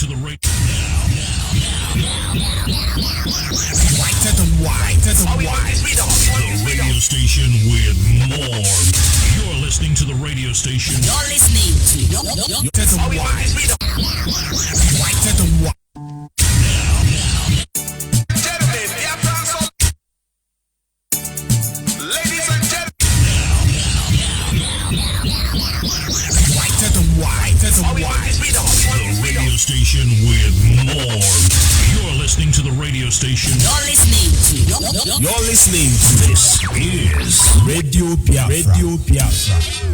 to the radio. The radio station with more. You're listening to the radio station. You're listening to The radio station with more. You're listening to the radio station. You're listening to This is Radio Biafra. Radio Biafra.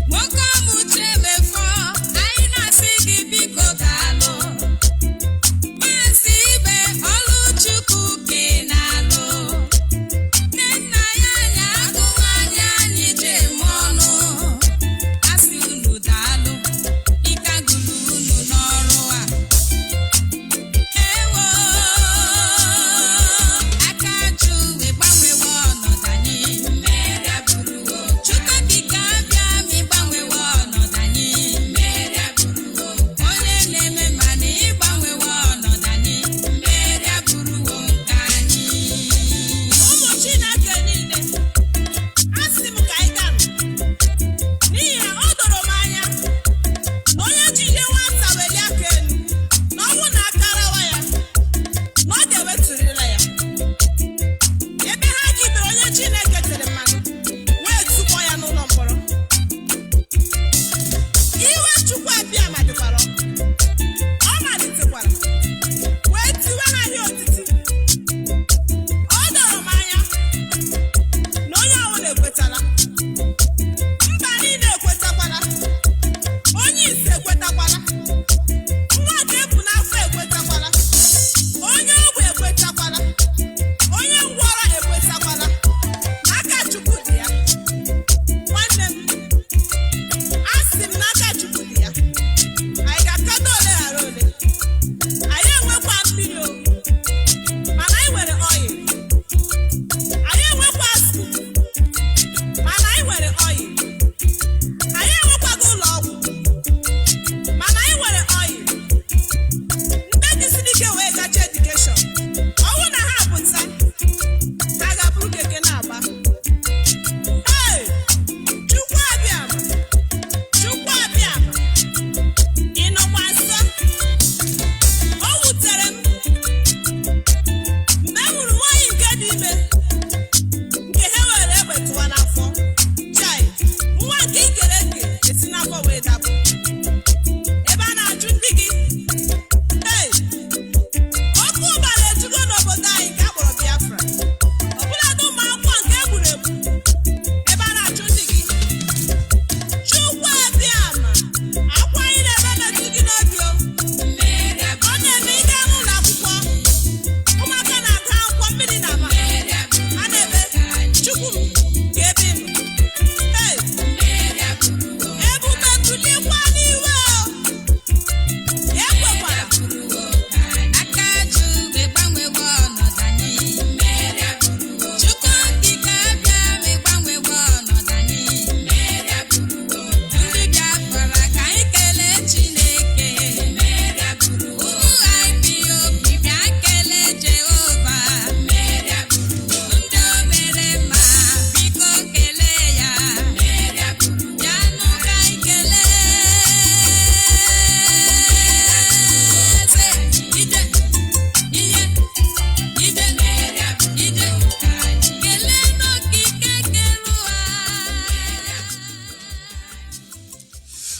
Welcome.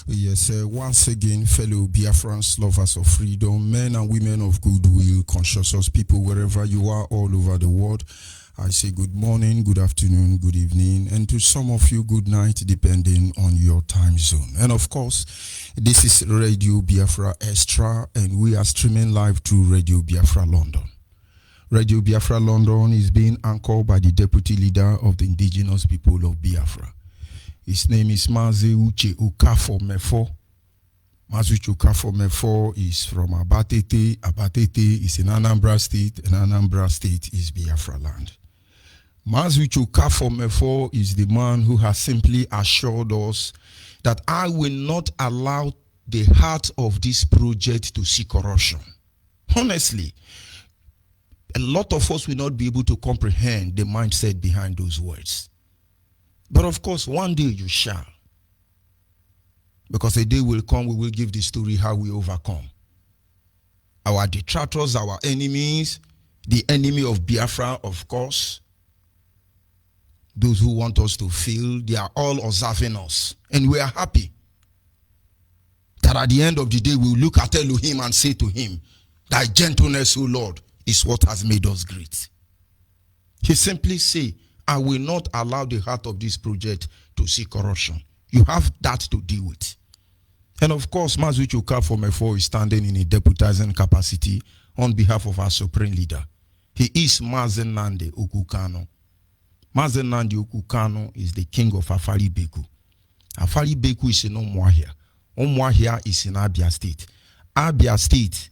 Yes, once again, fellow Biafrans, lovers of freedom, men and women of goodwill, conscious people, wherever you are all over the world, I say good morning, good afternoon, good evening, and to some of you, good night, depending on your time zone. And of course, this is Radio Biafra Extra, and we are streaming live through Radio Biafra London. Radio Biafra London is being anchored by the Deputy Leader of the Indigenous People of Biafra. His name is Mazi Uche Okafor Mefo. Mazi Uche Okafor Mefo is from Abatete. Abatete is in Anambra State, and Anambra State is Biafra land. Mazi Uche Okafor Mefo is the man who has simply assured us that I will not allow the heart of this project to see corruption. Honestly, a lot of us will not be able to comprehend the mindset behind those words. But of course, one day you shall. Because a day will come, we will give the story how we overcome. Our detractors, our enemies, the enemy of Biafra, of course, those who want us to fail, they are all observing us. And we are happy that at the end of the day, we will look at Elohim and say to him, thy gentleness, O Lord, is what has made us great. He simply say, I will not allow the heart of this project to see corruption. You have that to deal with. And of course, Mazi Uche Okafor Mefo is standing in a deputizing capacity on behalf of our supreme leader. He is Mazi Nnamdi Okukano. Mazi Nnamdi Okukano is the king of Afari Beku. Afari Beku is in Umuahia. Umuahia is in Abia State. Abia State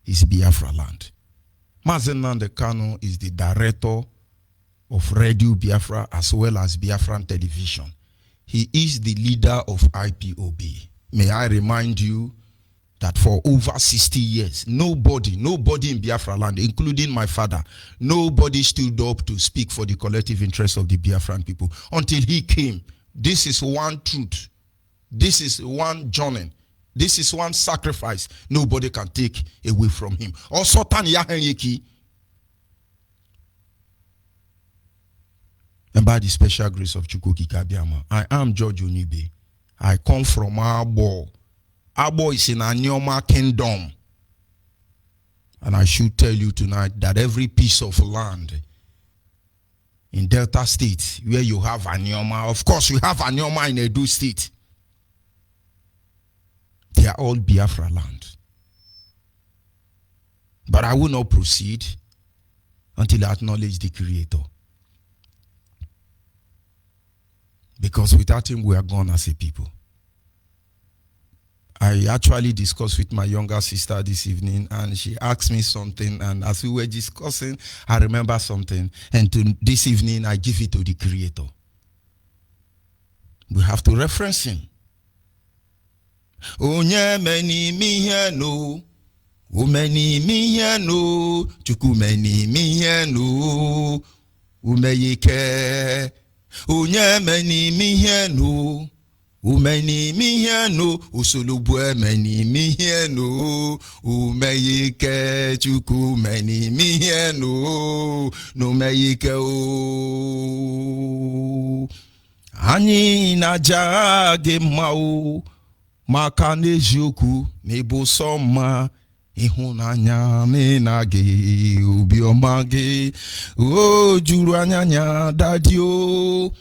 is Biafra land. Mazi Nnamdi Kano is the director of Radio Biafra as well as Biafran Television. He is the leader of IPOB. May I remind you that for over 60 years, nobody in Biafra land, including my father, nobody stood up to speak for the collective interest of the Biafran people until he came. This is one truth. This is one journey. This is one sacrifice nobody can take away from him. Also, and by the special grace of Chukwuki Kabiama, I am George Onibe. I come from Abo. Abo is in Anyoma Kingdom. And I should tell you tonight that every piece of land in Delta State where you have Anyoma, of course we have Anyoma in Edo State, they are all Biafra land. But I will not proceed until I acknowledge the Creator. Because without him, we are gone as a people. I actually discussed with my younger sister this evening, and she asked me something, and as we were discussing, I remember something. And this evening, I give it to the Creator. We have to reference him. Onye meni miheno, umeni miheno, chukumeni miheno, umeyike. Unye meni miheno, umeni miheno, usulubwe meni miheno, umeyike chuku meni miheno, numeyike o. Ani na jage mao, maka nejoku nebo soma. Ihunanya menage ubiomage o juru anyanya dadio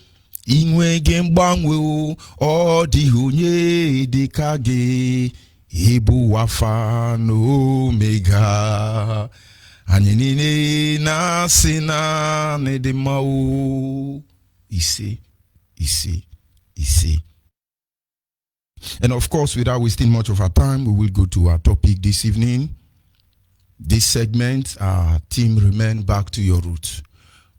inwege mgbanwe o di onye dikage ebu wafa no mega anyị niile na sina nedemao ise. And of course, without wasting much of our time, we will go to our topic this evening. This segment, our team remain back to your roots.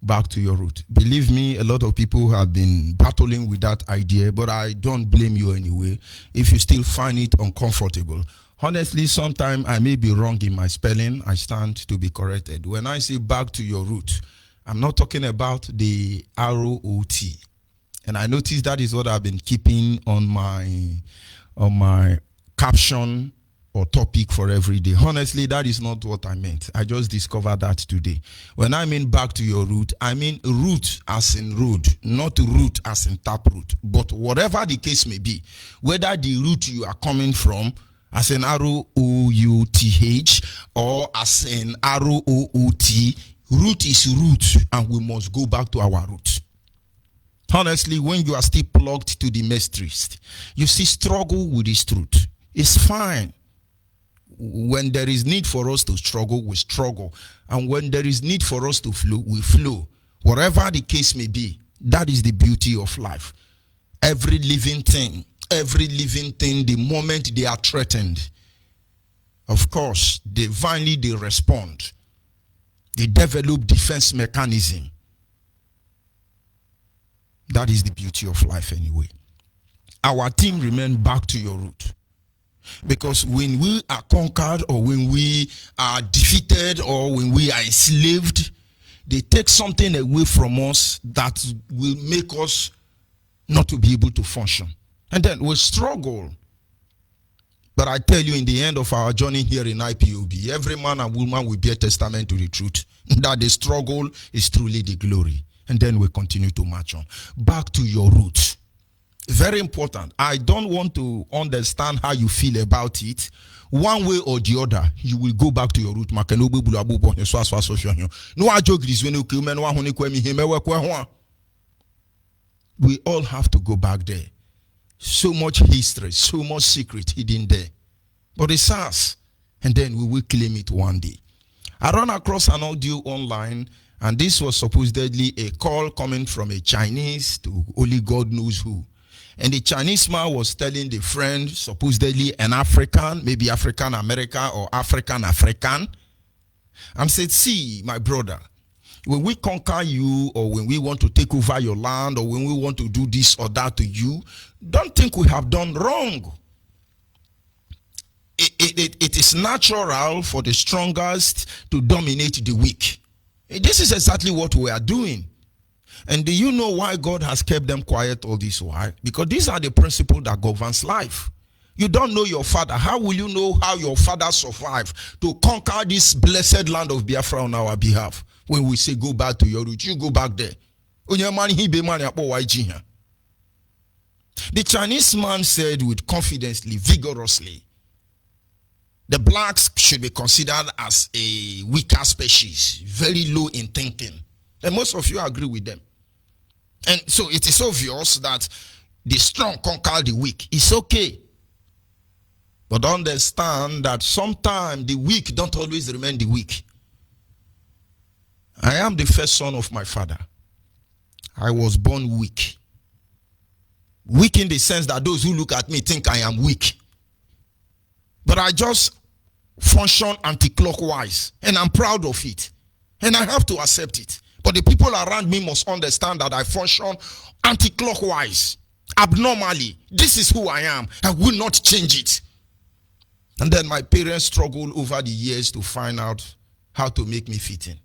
Back to your root. Believe me, a lot of people have been battling with that idea, but I don't blame you anyway if you still find it uncomfortable. Honestly, sometimes I may be wrong in my spelling. I stand to be corrected. When I say back to your root, I'm not talking about the R-O-T. And I noticed that is what I've been keeping on my caption or topic for every day. Honestly, that is not what I meant. I just discovered that today. When I mean back to your root, I mean root as in road, not root as in taproot. But whatever the case may be, whether the root you are coming from as in R-O-U-T-H or as in R-O-O-T, root is root, and we must go back to our root. Honestly, when you are still plugged to the matrix, you see struggle with this truth. It's fine. When there is need for us to struggle, we struggle. And when there is need for us to flow, we flow. Whatever the case may be, that is the beauty of life. Every living thing, the moment they are threatened, of course, divinely they respond. They develop defense mechanism. That is the beauty of life anyway. Our team remain back to your root. Because when we are conquered or when we are defeated or when we are enslaved, they take something away from us that will make us not to be able to function. And then we struggle. But I tell you, in the end of our journey here in IPOB, every man and woman will bear testament to the truth that the struggle is truly the glory. And then we continue to march on. Back to your roots. Very important. I don't want to understand how you feel about it. One way or the other, you will go back to your root. We all have to go back there. So much history, so much secret hidden there. But it's us. And then we will claim it one day. I ran across an audio online, and this was supposedly a call coming from a Chinese to only God knows who. And the Chinese man was telling the friend, supposedly an African, maybe African American or African, and said, see, my brother, when we conquer you or when we want to take over your land or when we want to do this or that to you, don't think we have done wrong. It is natural for the strongest to dominate the weak. This is exactly what we are doing. And do you know why God has kept them quiet all this while? Because these are the principles that governs life. You don't know your father. How will you know how your father survived to conquer this blessed land of Biafra on our behalf? When we say go back to your root, you go back there. The Chinese man said with confidence, vigorously, the blacks should be considered as a weaker species, very low in thinking. And most of you agree with them. And so it is obvious that the strong conquer the weak. It's okay. But understand that sometimes the weak don't always remain the weak. I am the first son of my father. I was born weak. Weak in the sense that those who look at me think I am weak. But I just function anti-clockwise. And I'm proud of it. And I have to accept it. But the people around me must understand that I function anti-clockwise, abnormally. This is who I am. I will not change it. And then my parents struggled over the years to find out how to make me fit in.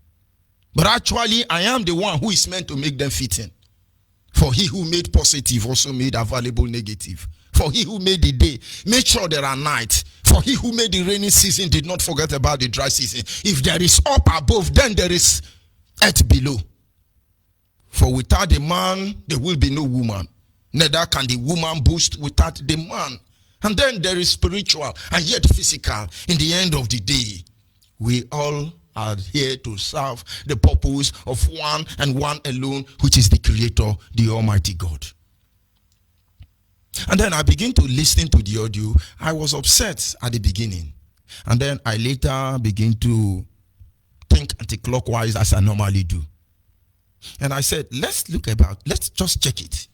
But actually, I am the one who is meant to make them fit in. For he who made positive also made available negative. For he who made the day, made sure there are nights. For he who made the rainy season did not forget about the dry season. If there is up above, then there is earth below. For without the man, there will be no woman. Neither can the woman boast without the man. And then there is spiritual and yet physical. In the end of the day, we all are here to serve the purpose of one and one alone, which is the Creator, the Almighty God. And then I begin to listen to the audio. I was upset at the beginning. And then I later begin to think anti-clockwise as I normally do. And I said, let's just check it.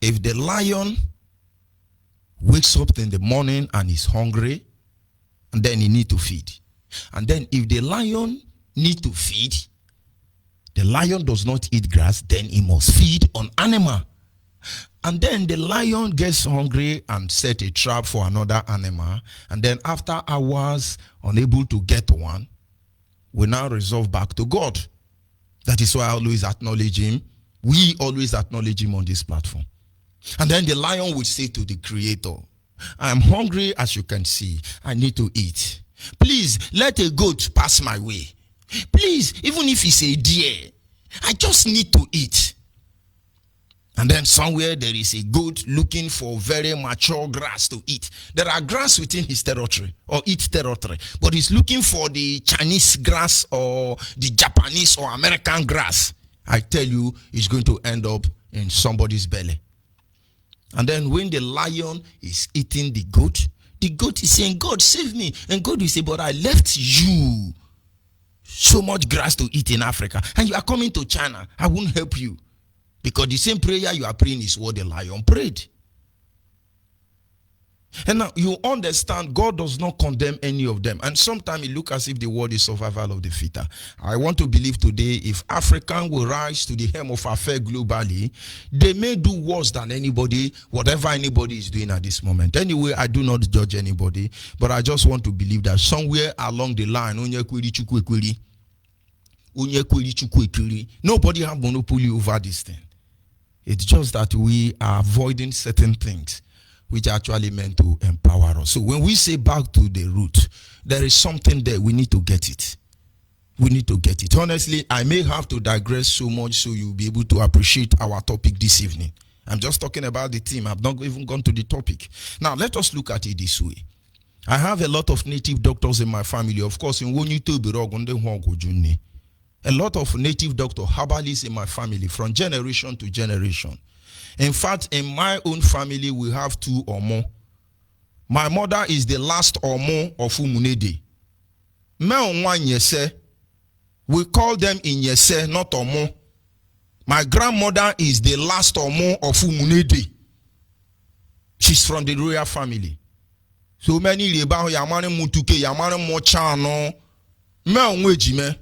If the lion wakes up in the morning and is hungry, and then he need to feed. And then if the lion need to feed, the lion does not eat grass, then he must feed on animal. And then the lion gets hungry and set a trap for another animal. And then after hours, unable to get one, we now resolve back to God. That is why I always acknowledge him. We always acknowledge him on this platform. And then the lion would say to the Creator, I'm hungry, as you can see. I need to eat. Please, let a goat pass my way. Please, even if it's a deer, I just need to eat. And then somewhere there is a goat looking for very mature grass to eat. There are grass within his territory or its territory, but he's looking for the Chinese grass or the Japanese or American grass. I tell you, it's going to end up in somebody's belly. And then when the lion is eating the goat is saying, God, save me. And God will say, but I left you so much grass to eat in Africa, and you are coming to China. I won't help you. Because the same prayer you are praying is what the lion prayed. And now you understand, God does not condemn any of them. And sometimes it looks as if the world is survival of the fitter. I want to believe today, if African will rise to the helm of affair globally, they may do worse than anybody, whatever anybody is doing at this moment. Anyway, I do not judge anybody, but I just want to believe that somewhere along the line, nobody has monopoly over this thing. It's just that we are avoiding certain things which are actually meant to empower us. So when we say back to the root, there is something there. We need to get it. We need to get it. Honestly, I may have to digress so much so you'll be able to appreciate our topic this evening. I'm just talking about the theme. I've not even gone to the topic. Now, let us look at it this way. I have a lot of native doctors in my family. Of course, in Wonyito, a lot of native doctor herbalists in my family from generation to generation. In fact, in my own family, we have 2 or more. My mother is the last or more of Umunede. We call them in Yese, not or more. My grandmother is the last or more of Umunede. She's from the royal family. So many Reba Yamane Mutuke, Yamane Mochano, me.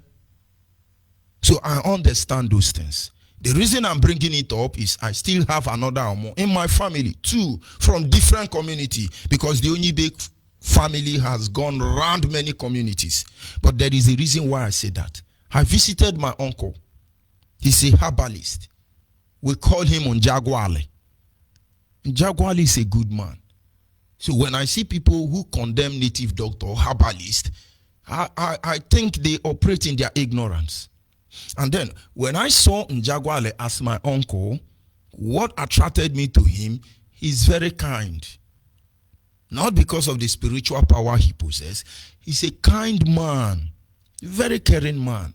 So I understand those things. The reason I'm bringing it up is I still have another Omo in my family, 2 from different community, because the Onyibe family has gone around many communities. But there is a reason why I say that. I visited my uncle. He's a herbalist. We call him Njagwale. Njagwale is a good man. So when I see people who condemn native doctor or herbalist, I think they operate in their ignorance. And then when I saw Njagwale as my uncle, what attracted me to him, he's very kind. Not because of the spiritual power he possesses. He's a kind man, very caring man.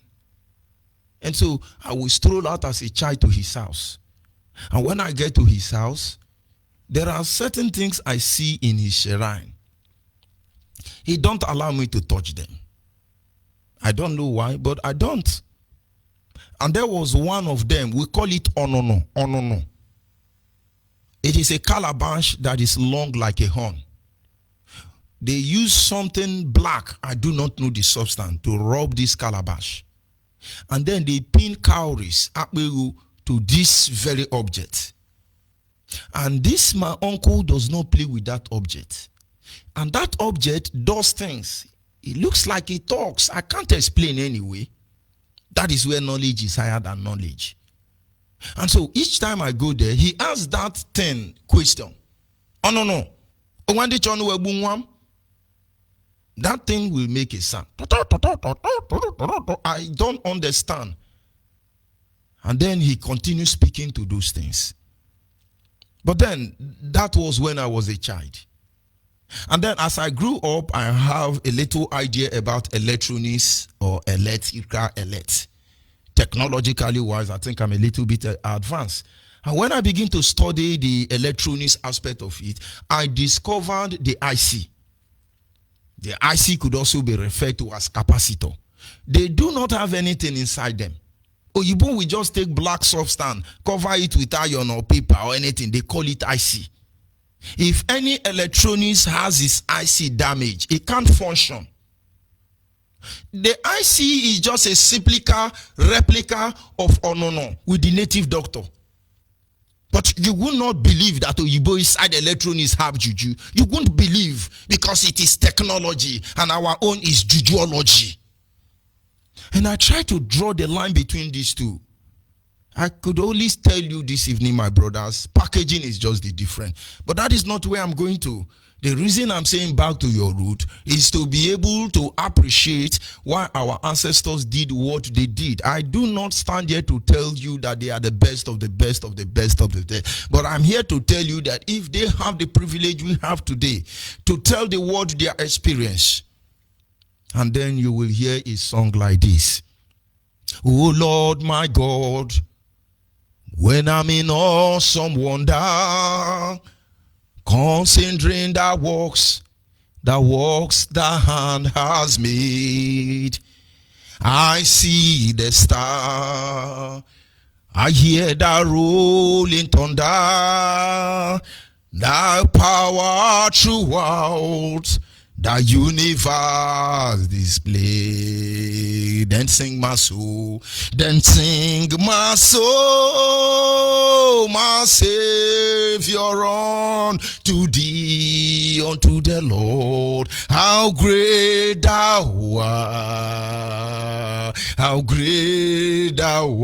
And so I will stroll out as a child to his house. And when I get to his house, there are certain things I see in his shrine. He don't allow me to touch them. I don't know why, but I don't. And there was one of them, we call it onono, onono. It is a calabash that is long like a horn. They use something black, I do not know the substance, to rub this calabash. And then they pin cowries to this very object. And this, my uncle does not play with that object. And that object does things. It looks like it talks. I can't explain anyway. That is where knowledge is higher than knowledge. And so each time I go there, he asks that 10 question. Oh, no. That thing will make a sound. I don't understand. And then he continues speaking to those things. But then, that was when I was a child. And then as I grew up, I have a little idea about electronics or electrical. Technologically wise, I think I'm a little bit advanced. And when I begin to study the electronics aspect of it, I discovered the IC. The IC could also be referred to as capacitor. They do not have anything inside them. Oyibo will just take black substance, cover it with iron or paper or anything. They call it IC. If any electronics has its IC damage, it can't function. The IC is just a replica of Onono with the native doctor. But you will not believe that Oyibo inside electronics have juju. You won't believe because it is technology and our own is jujuology. And I try to draw the line between these two. I could only tell you this evening, my brothers, packaging is just the difference. But that is not where I'm going to. The reason I'm saying back to your root is to be able to appreciate why our ancestors did what they did. I do not stand here to tell you that they are the best of the best of the best of the best. But I'm here to tell you that if they have the privilege we have today to tell the world their experience, and then you will hear a song like this. Oh Lord my God, when I'm in awesome wonder, considering the works the hand has made, I see the star, I hear the rolling thunder, the power throughout the universe display. Then sing my soul, then sing my soul, my Savior, unto thee, unto the Lord. How great thou art, how great thou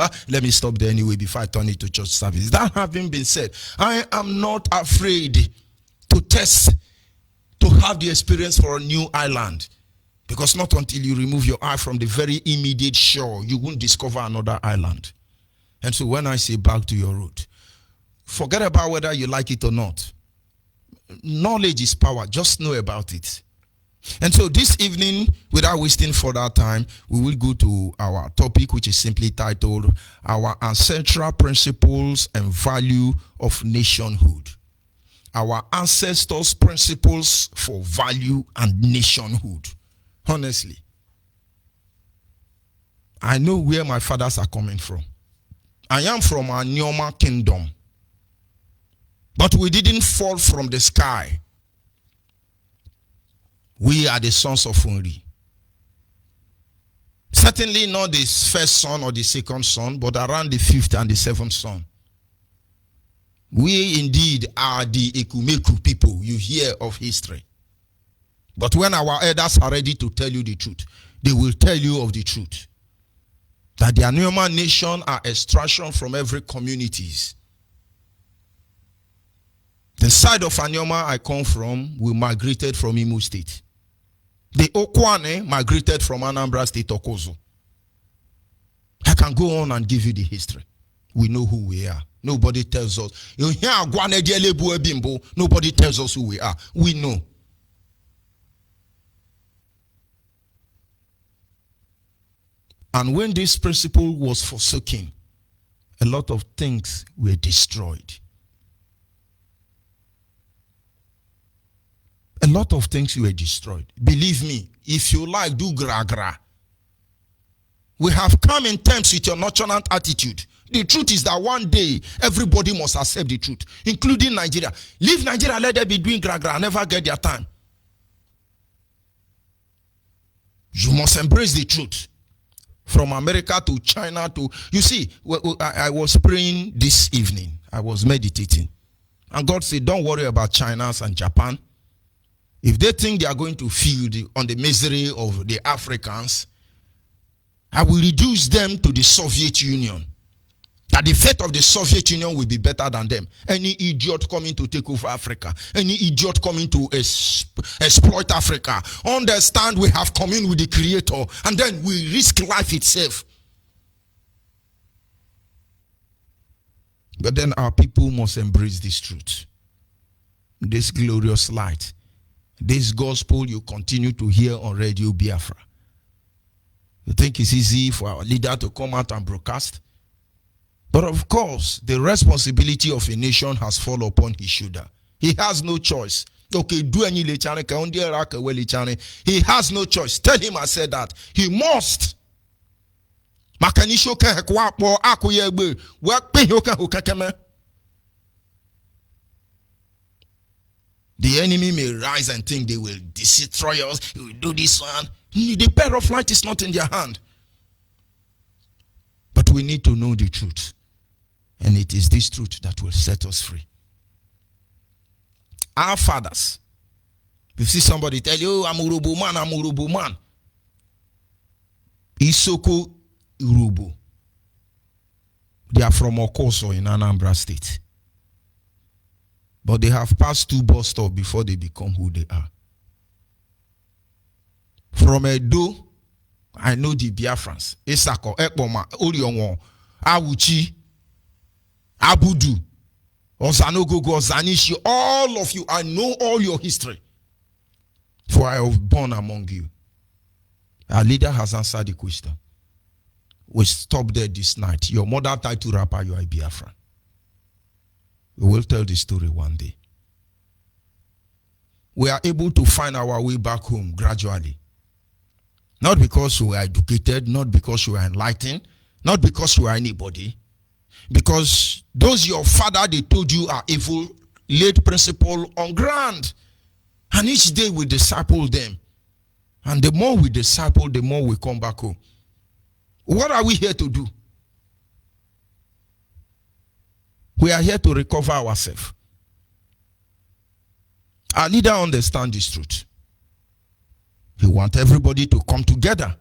art. Let me stop there anyway before I turn it to church service. That having been said, I am not afraid to test, to have the experience for a new island, because not until you remove your eye from the very immediate shore, you won't discover another island. And so when I say back to your root, forget about whether you like it or not. Knowledge is power. Just know about it. And so this evening, without wasting further time, we will go to our topic, which is simply titled Our Ancestral Principles and Value of Nationhood. Our ancestors' principles for value and nationhood. Honestly, I know where my fathers are coming from. I am from a Nyoma kingdom. But we didn't fall from the sky. We are the sons of Unri. Certainly not the first son or the second son, but around the fifth and the seventh son. We indeed are the Ekumeku people you hear of history. But when our elders are ready to tell you the truth, they will tell you of the truth. That the Anyoma nation are extraction from every communities. The side of Anyoma I come from, we migrated from Imo State. The Okwane migrated from Anambra State, Okozo. I can go on and give you the history. We know who we are. Nobody tells us. Nobody tells us who we are. We know. And when this principle was forsaken, a lot of things were destroyed. A lot of things were destroyed. Believe me, if you like, do gra-gra. We have come in terms with your nonchalant attitude. The truth is that one day, everybody must accept the truth, including Nigeria. Leave Nigeria, let them be doing gra-gra, never get their time. You must embrace the truth. From America to China to... You see, I was praying this evening. I was meditating. And God said, don't worry about China and Japan. If they think they are going to feed on the misery of the Africans, I will reduce them to the Soviet Union. That the fate of the Soviet Union will be better than them. Any idiot coming to take over Africa, any idiot coming to exploit Africa, understand we have communed with the Creator, and then we risk life itself. But then our people must embrace this truth, this glorious light, this gospel you continue to hear on Radio Biafra. You think it's easy for our leader to come out and broadcast? But of course, the responsibility of a nation has fallen upon his shoulder. He has no choice. Okay, do any lechane. He has no choice. Tell him I said that. He must. The enemy may rise and think they will destroy us. He will do this one. The pair of light is not in their hand. But we need to know the truth. And it is this truth that will set us free. Our fathers. You see somebody tell you, I'm Urubu man. Isoko Urubu. They are from Okoso in Anambra State. But they have passed 2 bus stops before they become who they are. From Edo, I know the Biafrans. Esako, Ekpoma, Orionwo, Awuchi, Abudu, Ozanogogo, Ozanishi, all of you, I know all your history. For I was born among you. Our leader has answered the question. We stop there this night. Your mother tied to rapper, you are a Biafran. We will tell the story one day. We are able to find our way back home gradually. Not because we are educated, not because we are enlightened, not because we are anybody. Because those your father they told you are evil, laid principle on ground. And each day we disciple them. And the more we disciple, the more we come back home. What are we here to do? We are here to recover ourselves. Our leader understands this truth. He wants everybody to come together.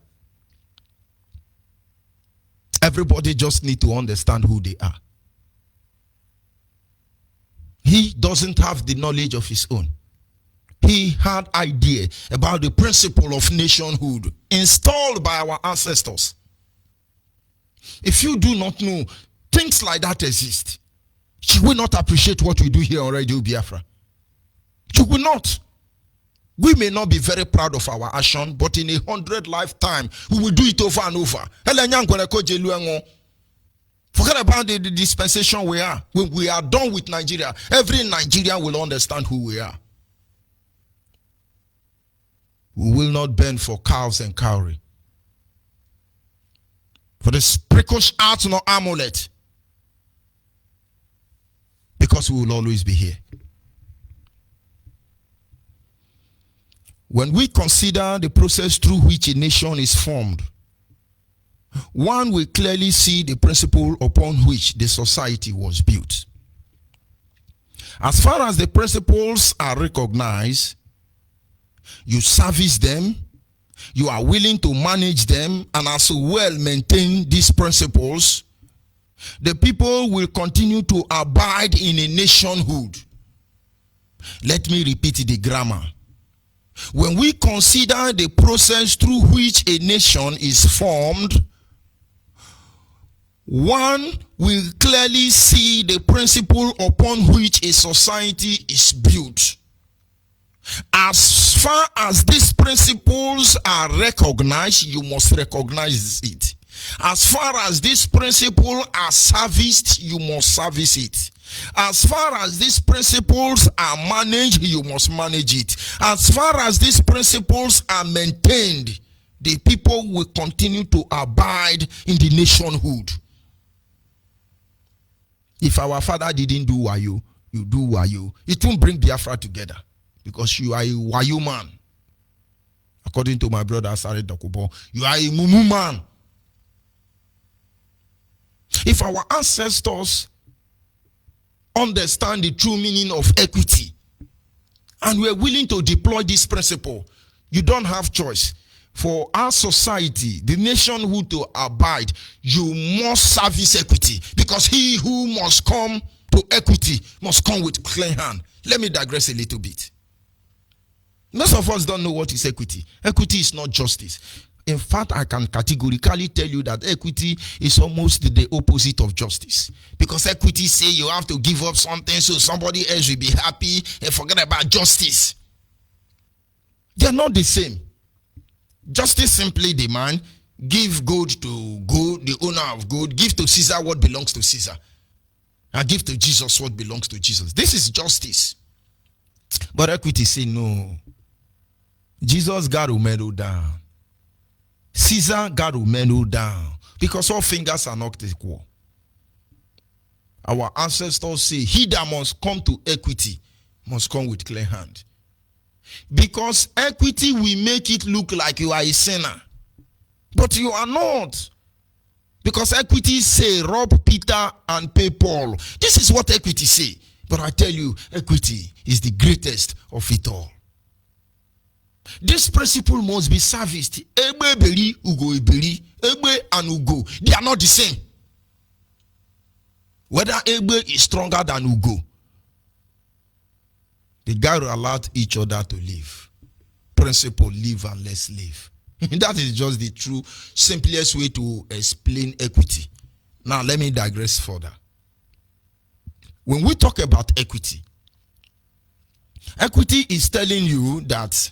Everybody just need to understand who they are. He doesn't have the knowledge of his own. He had idea about the principle of nationhood installed by our ancestors. If you do not know, things like that exist. You will not appreciate what we do here on Radio Biafra. You will not. We may not be very proud of our action, but in 100 lifetime, we will do it over and over. Forget about the dispensation we are. When we are done with Nigeria, every Nigerian will understand who we are. We will not bend for cows and cowrie. For the sprinkles out no amulet. Because we will always be here. When we consider the process through which a nation is formed, one will clearly see the principle upon which the society was built. As far as the principles are recognized, you service them, you are willing to manage them, and as well maintain these principles, the people will continue to abide in a nationhood. Let me repeat the grammar. When we consider the process through which a nation is formed, one will clearly see the principle upon which a society is built. As far as these principles are recognized, you must recognize it. As far as these principles are serviced, you must service it. As far as these principles are managed, you must manage it. As far as these principles are maintained, the people will continue to abide in the nationhood. If our father didn't do Wayo, you do Wayo, it won't bring Biafra together. Because you are a Wayo man. According to my brother Sare Dokubo, you are a Mumu man. If our ancestors understand the true meaning of equity and we are willing to deploy this principle, you don't have choice. For our society, the nationhood to abide, you must service equity, because he who must come to equity must come with clean hand. Let me digress a little bit. Most of us don't know what is equity. Equity is not justice. In fact, I can categorically tell you that equity is almost the opposite of justice. Because equity say you have to give up something so somebody else will be happy, and forget about justice. They are not the same. Justice simply demand, give gold to gold, the owner of gold, give to Caesar what belongs to Caesar, and give to Jesus what belongs to Jesus. This is justice. But equity say no. Jesus got to mellow down. Caesar got to mellow down, because all fingers are not equal. Our ancestors say, he that must come to equity must come with clear hand. Because equity will make it look like you are a sinner. But you are not. Because equity say, rob Peter and pay Paul. This is what equity say. But I tell you, equity is the greatest of it all. This principle must be serviced. Egbe eberi, ugo eberi. Egbe and ugo, they are not the same. Whether Egbe is stronger than ugo, They got to allow each other to live. Principle, live and let's live. That is just the true, simplest way to explain equity. Now, let me digress further. When we talk about equity, equity is telling you that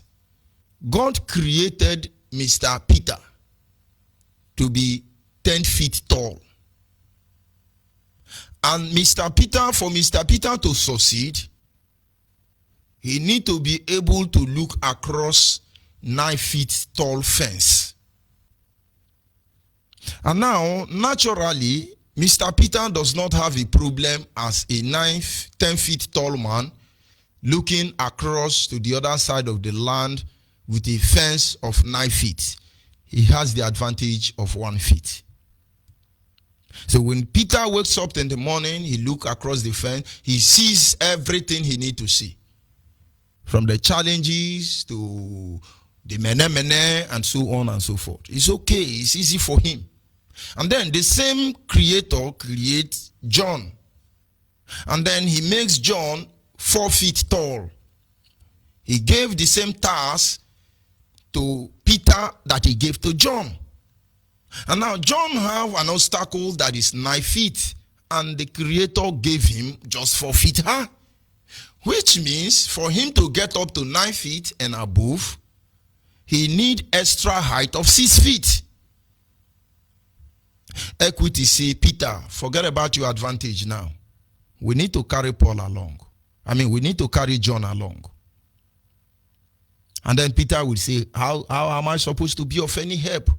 God created Mr. Peter to be 10 feet tall. And for Mr. Peter to succeed, he need to be able to look across 9 feet tall fence. And now, naturally, Mr. Peter does not have a problem as a 10 feet tall man looking across to the other side of the land with a fence of 9 feet. He has the advantage of 1 feet. So when Peter wakes up in the morning, he looks across the fence, he sees everything he needs to see. From the challenges to the mene and so on and so forth. It's okay, it's easy for him. And then the same creator creates John. And then he makes John 4 feet tall. He gave the same task to Peter that he gave to John. And now John have an obstacle that is 9 feet. And the creator gave him just 4 feet high. Which means for him to get up to 9 feet and above, he need extra height of 6 feet. Equity say, Peter, forget about your advantage now. We need to carry Paul along. We need to carry John along. And then Peter will say, how am I supposed to be of any help?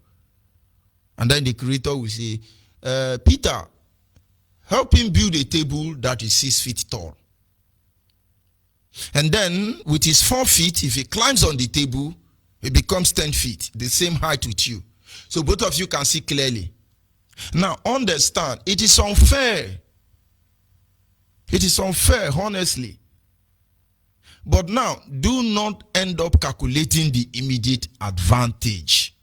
And then the creator will say, Peter, help him build a table that is 6 feet tall. And then with his 4 feet, if he climbs on the table, it becomes 10 feet, the same height with you. So both of you can see clearly. Now understand, it is unfair. It is unfair, honestly. But now, do not end up calculating the immediate advantage.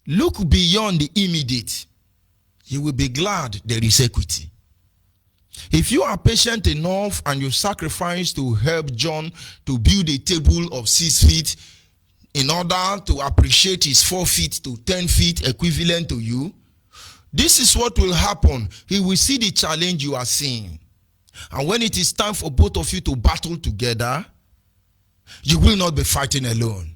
Look beyond the immediate. You will be glad there is equity. If you are patient enough and you sacrifice to help John to build a table of 6 feet in order to appreciate his 4 feet to 10 feet equivalent to you, this is what will happen. He will see the challenge you are seeing. And when it is time for both of you to battle together, you will not be fighting alone.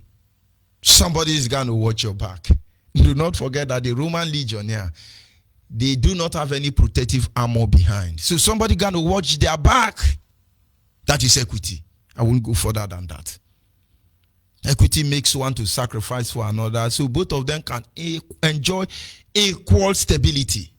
Somebody is going to watch your back. Do not forget that the Roman legionnaire, they do not have any protective armor behind. So somebody going to watch their back. That is equity. I won't go further than that. Equity makes one to sacrifice for another, so both of them can enjoy equal stability.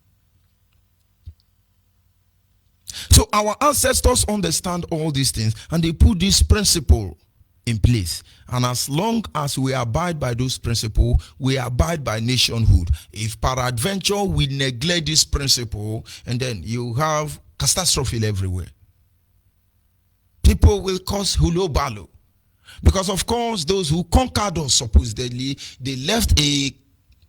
So our ancestors understand all these things, and they put this principle in place. And as long as we abide by those principles, we abide by nationhood. If peradventure we neglect this principle, and then you have catastrophe everywhere. People will cause hulobalo. Because of course, those who conquered us supposedly, they left a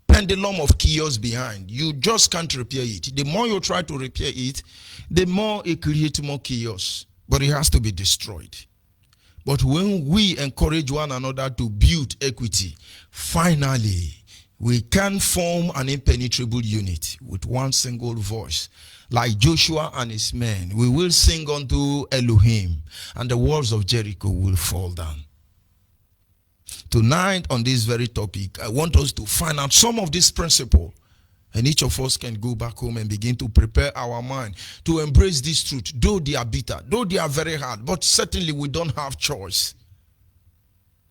pendulum of chaos behind. You just can't repair it. The more you try to repair it, the more it creates more chaos. But it has to be destroyed. But when we encourage one another to build equity, finally, we can form an impenetrable unit with one single voice. Like Joshua and his men, we will sing unto Elohim, and the walls of Jericho will fall down. Tonight, on this very topic, I want us to find out some of this principle, and each of us can go back home and begin to prepare our mind to embrace this truth, though they are bitter, though they are very hard, but certainly we don't have choice.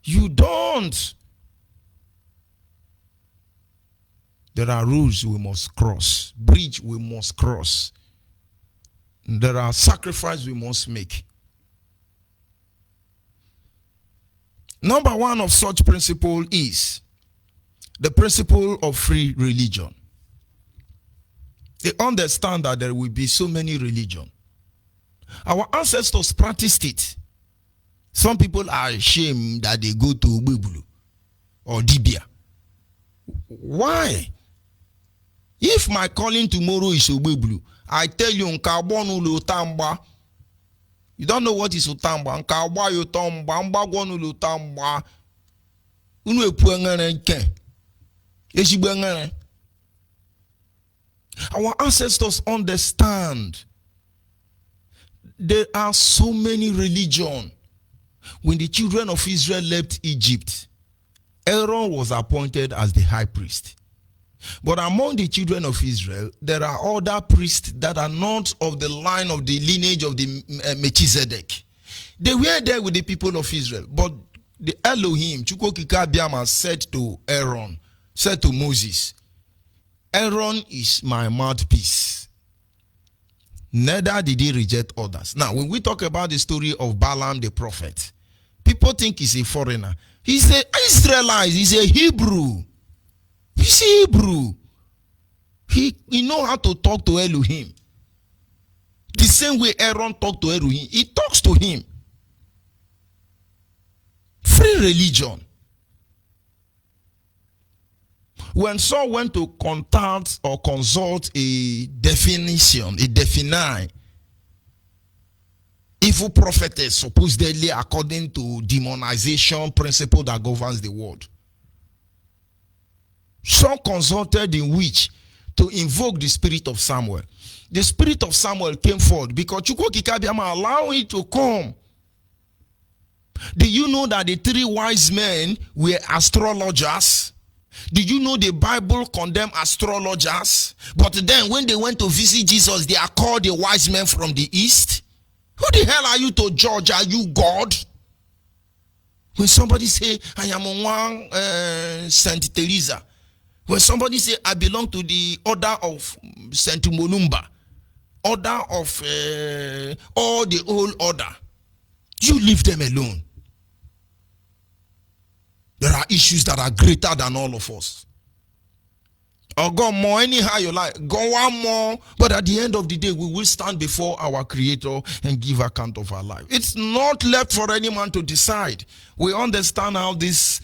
You don't. There are rules we must cross, bridge we must cross. There are sacrifices we must make. Number one of such principle is the principle of free religion. They understand that there will be so many religions. Our ancestors practiced it. Some people are ashamed that they go to Ubebulu or Dibia. Why? If my calling tomorrow is Ubebulu, I tell you, Nkabonu lo tamba, You don't know what is utamba. Nka wa yo tamba, mba gwonu lutamba. Unu epuengene nke. Eshibengene. Our ancestors understand. There are so many religions. When the children of Israel left Egypt, Aaron was appointed as the high priest. But among the children of Israel, there are other priests that are not of the line of the lineage of the Melchizedek. They were there with the people of Israel. But the Elohim, Chukwokika said to Aaron, said to Moses, Aaron is my mouthpiece. Neither did he reject others. Now, when we talk about the story of Balaam the prophet, people think he's a foreigner. He's an Israelite. He's a Hebrew. He's a Hebrew. He knows how to talk to Elohim. The same way Aaron talked to Elohim. He talks to him. Free religion. When Saul went to contact or consult a definition, a define evil prophetess, supposedly according to demonization principle that governs the world, Saul consulted in which to invoke the spirit of Samuel. The spirit of Samuel came forth because Chukwokikabiama allowed it to come. Do you know that the three wise men were astrologers? Did you know the Bible condemned astrologers? But then when they went to visit Jesus, they are called the wise men from the east. Who the hell are you to judge? Are you God? When somebody say, I am one Saint Teresa. When somebody say, I belong to the order of Saint Mulumba, order of all the old order, you leave them alone. There are issues that are greater than all of us. Or go more anyhow you like. Go one more. But at the end of the day, we will stand before our Creator and give account of our life. It's not left for any man to decide. We understand how these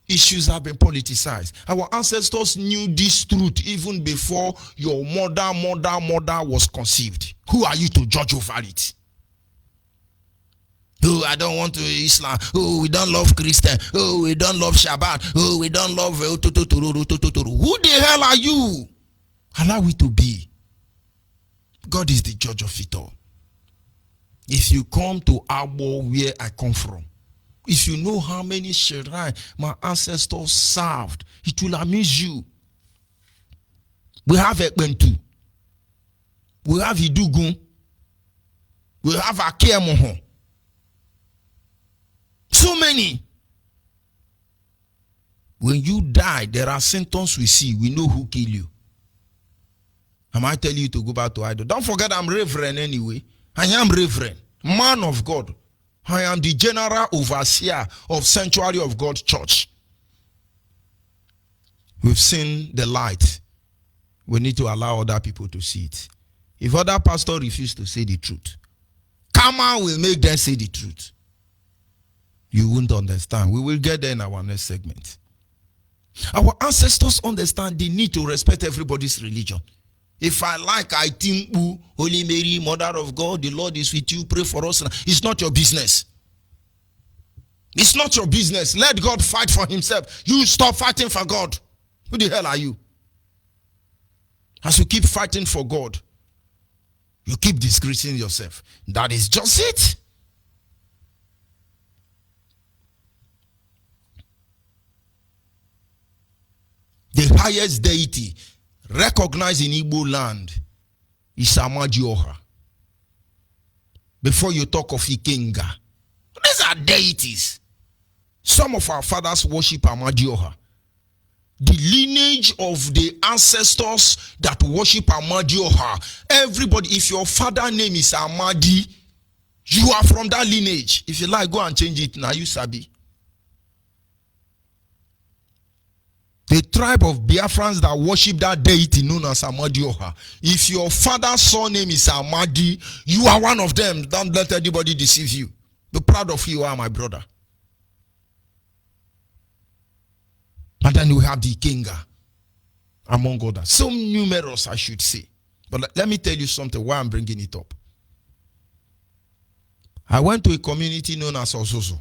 issues have been politicized. Our ancestors knew this truth even before your mother was conceived. Who are you to judge over it? Oh, I don't want to Islam. Oh, we don't love Christian. Oh, we don't love Shabbat. Oh, we don't love Who the hell are you? Allow it to be. God is the judge of it all. If you come to Abo, where I come from, if you know how many shrines my ancestors served, it will amaze you. We have Ekbentu. We have Idugun. We have Akemoho. So many. When you die, there are symptoms we see. We know who killed you. Am I telling you to go back to idol? Don't forget I'm reverend anyway. I am reverend. Man of God. I am the general overseer of Sanctuary of God Church. We've seen the light. We need to allow other people to see it. If other pastors refuse to say the truth, karma will make them say the truth. You won't understand. We will get there in our next segment. Our ancestors understand the need to respect everybody's religion. If I like, I think, Holy Mary, Mother of God, the Lord is with you, pray for us. It's not your business. It's not your business. Let God fight for himself. You stop fighting for God. Who the hell are you? As you keep fighting for God, you keep disgracing yourself. That is just it. The highest deity recognized in Igbo land is Amadioha. Before you talk of Ikenga, these are deities. Some of our fathers worship Amadioha. The lineage of the ancestors that worship Amadioha. Everybody, if your father name is Amadi, you are from that lineage. If you like, go and change it now. You sabi. The tribe of Biafrans that worship that deity known as Amadioha. If your father's surname is Amadi, you are one of them. Don't let anybody deceive you. Be proud of who you are, my brother. And then we have the Ikenga, among others. So numerous, I should say. But let me tell you something, why I'm bringing it up. I went to a community known as Ososo.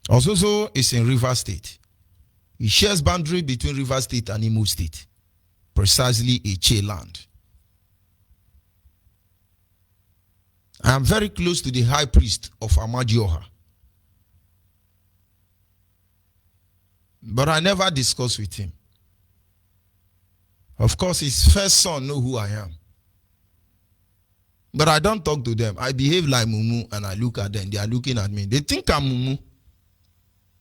Ososo is in Rivers State. It shares boundary between Rivers State and Imo State. Precisely a Che land. I am very close to the high priest of Amadioha. But I never discuss with him. Of course, his first son know who I am. But I don't talk to them. I behave like Mumu and I look at them. They are looking at me. They think I'm Mumu.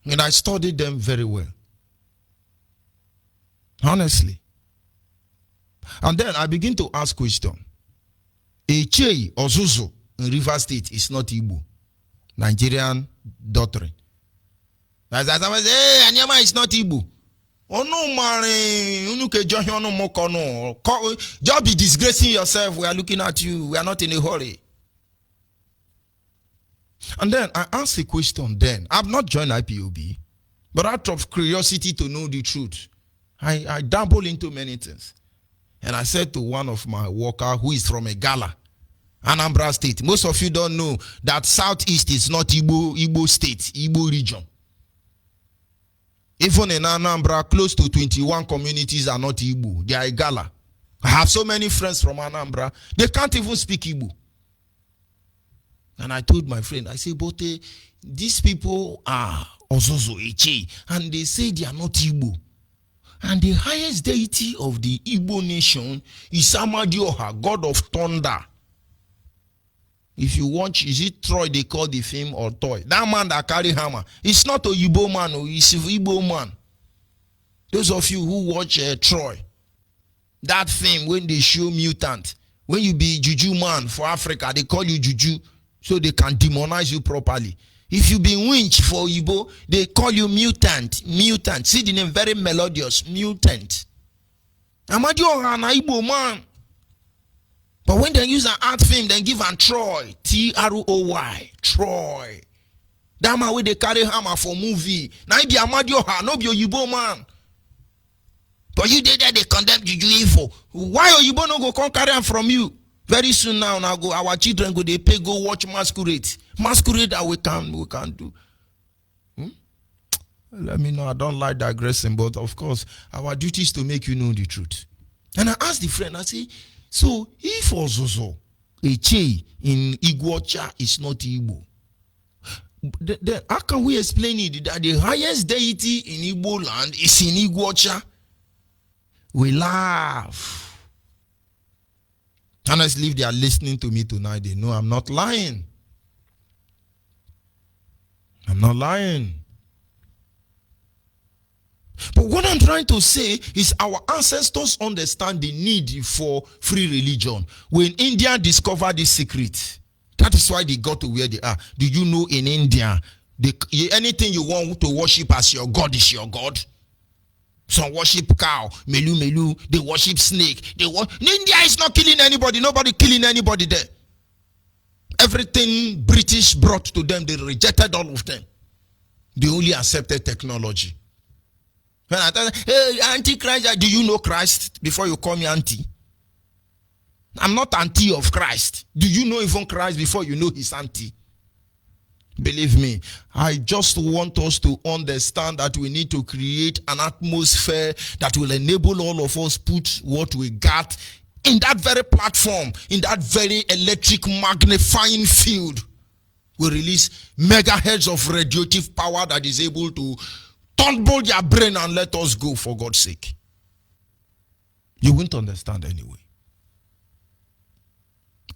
And I studied them very well. Honestly. And then I begin to ask questions. Eche or Zuzu in River State is not Igbo. Nigerian doctrine. As I say, hey, Anyama is not Igbo. Oh no, man, just be disgracing yourself. We are looking at you. We are not in a hurry. And then I asked a question then. I've not joined IPOB, but out of curiosity to know the truth, I dabble into many things. And I said to one of my workers who is from a Gala, Anambra State. Most of you don't know that Southeast is not Igbo State, Igbo region. Even in Anambra, close to 21 communities are not Igbo. They are Igala. I have so many friends from Anambra. They can't even speak Igbo. And I told my friend, I said, but these people are Ozozo Eche, and they say they are not Igbo. And the highest deity of the Igbo nation is Amadioha, God of thunder. If you watch, is it Troy they call the film or Toy? That man that carry hammer, it's not a Igbo man, it's an Igbo man. Those of you who watch Troy, that film when they show mutant, when you be Juju man for Africa, they call you Juju so they can demonize you properly. If you be winch for Igbo, they call you mutant. Mutant. See the name, very melodious. Mutant. Amadioha na Igbo man. But when they use an art film, they give an Troy. Troy. Troy. That man where they carry hammer for movie. Now he be Amadioha, no be Oyibo man. But you did that, they condemn Juju info. Why Oyibo no go come carry am from you? Very soon now go our children go they pay go watch masquerade. Masquerade that we can do. Let me know. I don't like digressing, but of course our duty is to make you know the truth. And I asked the friend, I say, so if Ozozo Eche in Iguacha is not Igbo, then how can we explain it that the highest deity in Igbo land is in Iguacha? We laugh. Honestly, if they are listening to me tonight, they know I'm not lying. I'm not lying. But what I'm trying to say is our ancestors understand the need for free religion. When India discovered this secret, that is why they got to where they are. Do you know in India, anything you want to worship as your God is your God? Some worship cow, melu, they worship snake. India is not killing anybody, nobody killing anybody there. Everything British brought to them, they rejected all of them. They only accepted technology. When I tell them, hey, Antichrist, do you know Christ before you call me auntie? I'm not auntie of Christ. Do you know even Christ before you know his auntie? Believe me, I just want us to understand that we need to create an atmosphere that will enable all of us put what we got in that very platform, in that very electric magnifying field. We release megahertz of radioactive power that is able to tumble your brain and let us go, for God's sake. You won't understand anyway.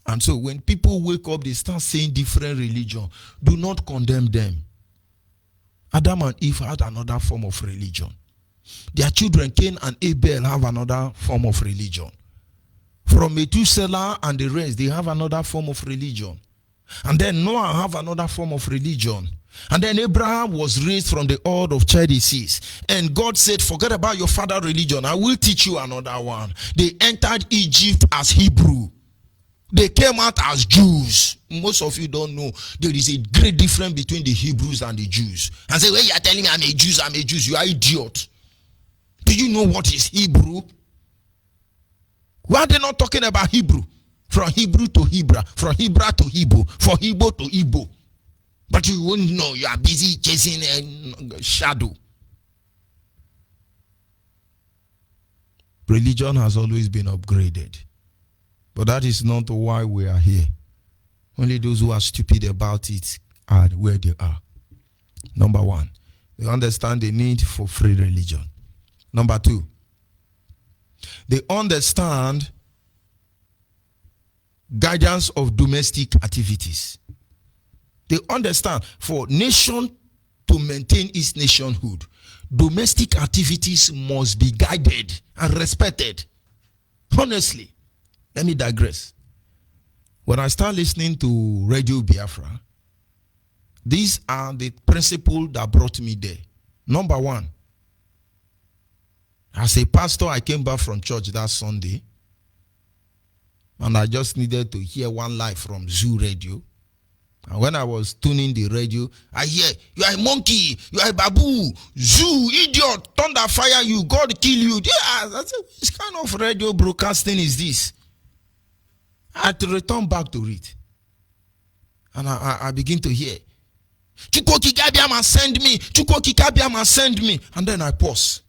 And so when people wake up, they start saying different religion. Do not condemn them. Adam and Eve had another form of religion. Their children, Cain and Abel, have another form of religion. From Methuselah and the rest, they have another form of religion. And then Noah have another form of religion. And then Abraham was raised from the horde of Chaldees. And God said, forget about your father religion. I will teach you another one. They entered Egypt as Hebrew. They came out as Jews. Most of you don't know there is a great difference between the Hebrews and the Jews. And say, well, you are telling me I'm a Jew, you are idiot. Do you know what is Hebrew? Why are they not talking about Hebrew? From Hebrew to Hebrew, from Hebrew to Hebrew, from Igbo to Igbo. But you won't know, you are busy chasing a shadow. Religion has always been upgraded. But that is not why we are here. Only those who are stupid about it are where they are. Number one, they understand the need for free religion. Number two, they understand guidance of domestic activities. They understand for nation to maintain its nationhood, domestic activities must be guided and respected. Honestly, let me digress. When I start listening to Radio Biafra, these are the principles that brought me there. Number one, as a pastor, I came back from church that Sunday, and I just needed to hear one live from Zoo Radio. And when I was tuning the radio, I hear, you are a monkey, you are a babu, Zoo, idiot, thunder fire you, God kill you. Yeah, I said, what kind of radio broadcasting is this? I had to return back to it. And I begin to hear, Chukwuoki Gabiama send me, Chukwuoki Gabiama send me. And then I pause.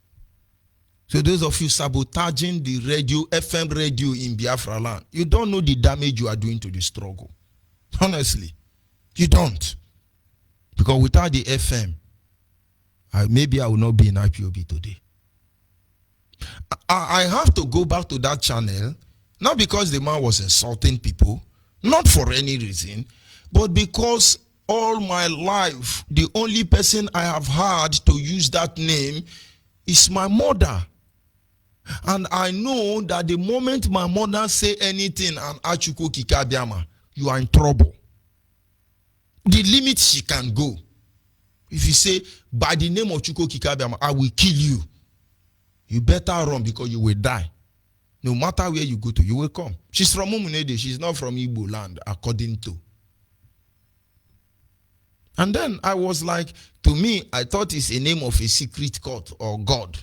So those of you sabotaging the radio, FM radio in Biafra land, you don't know the damage you are doing to the struggle. Honestly, you don't. Because without the FM, maybe I will not be in IPOB today. I have to go back to that channel, not because the man was insulting people, not for any reason, but because all my life, the only person I have had to use that name is my mother. And I know that the moment my mother say anything and Chukwuoki Gabiama, you are in trouble. The limit she can go. If you say, by the name of Chukwuoki Gabiama, I will kill you, you better run because you will die. No matter where you go to, you will come. She's from Umunede. She's not from Igbo land, according to. And then I was like, to me, I thought it's a name of a secret court or God.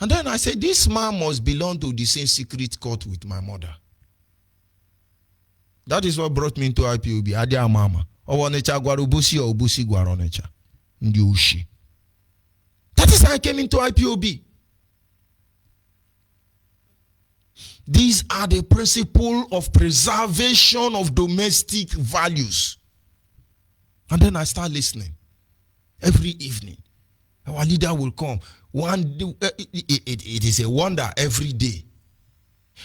And then I said, this man must belong to the same secret court with my mother. That is what brought me into IPOB. Adia mama. Owonecha gwarubusi or ubusi gwaronecha. Ndiushi. That is how I came into IPOB. These are the principle of preservation of domestic values. And then I start listening. Every evening, our leader will come. It is a wonder every day.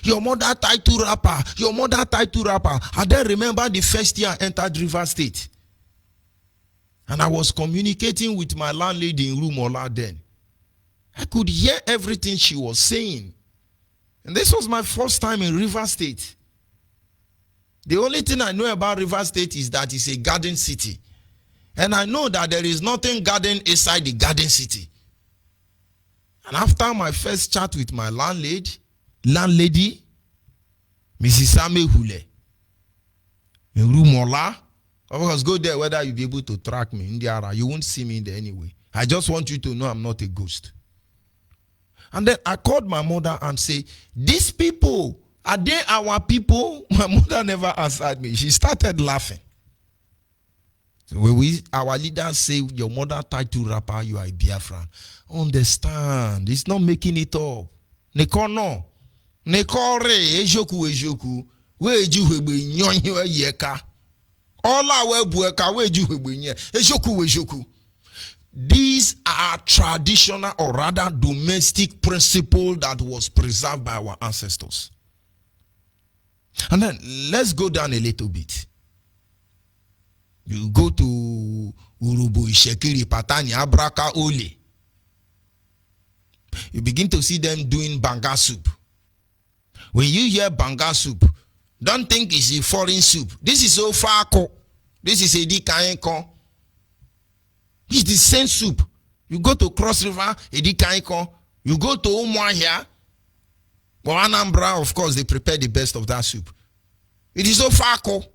Your mother tied to rapper. Your mother tied to rapper. I then remember the first year I entered River State. And I was communicating with my landlady in Rumola then. I could hear everything she was saying. And this was my first time in River State. The only thing I know about River State is that it's a garden city. And I know that there is nothing garden inside the garden city. And after my first chat with my landlady, Mrs. Same Hule, in Rumola, of course, go there whether you'll be able to track me in the area. You won't see me there anyway. I just want you to know I'm not a ghost. And then I called my mother and say, these people, are they our people? My mother never answered me. She started laughing. So when our leaders say, your mother tied to rapper, you are a Biafran. Understand, it's not making it up. Nekono. Nekore, ejoku. Weju nyonyo yeka. Ola webueka, weju ejoku. These are traditional or rather domestic principle that was preserved by our ancestors. And then let's go down a little bit. You go to Urubu, Ishekiri, Patani, Abraka, Ole. You begin to see them doing banga soup. When you hear banga soup, don't think it's a foreign soup. This is ofako. This is a dikayenko. It's the same soup. You go to Cross River, Edikaiko. You go to Umwa here. Or Anambra, of course, they prepare the best of that soup. It is ofako.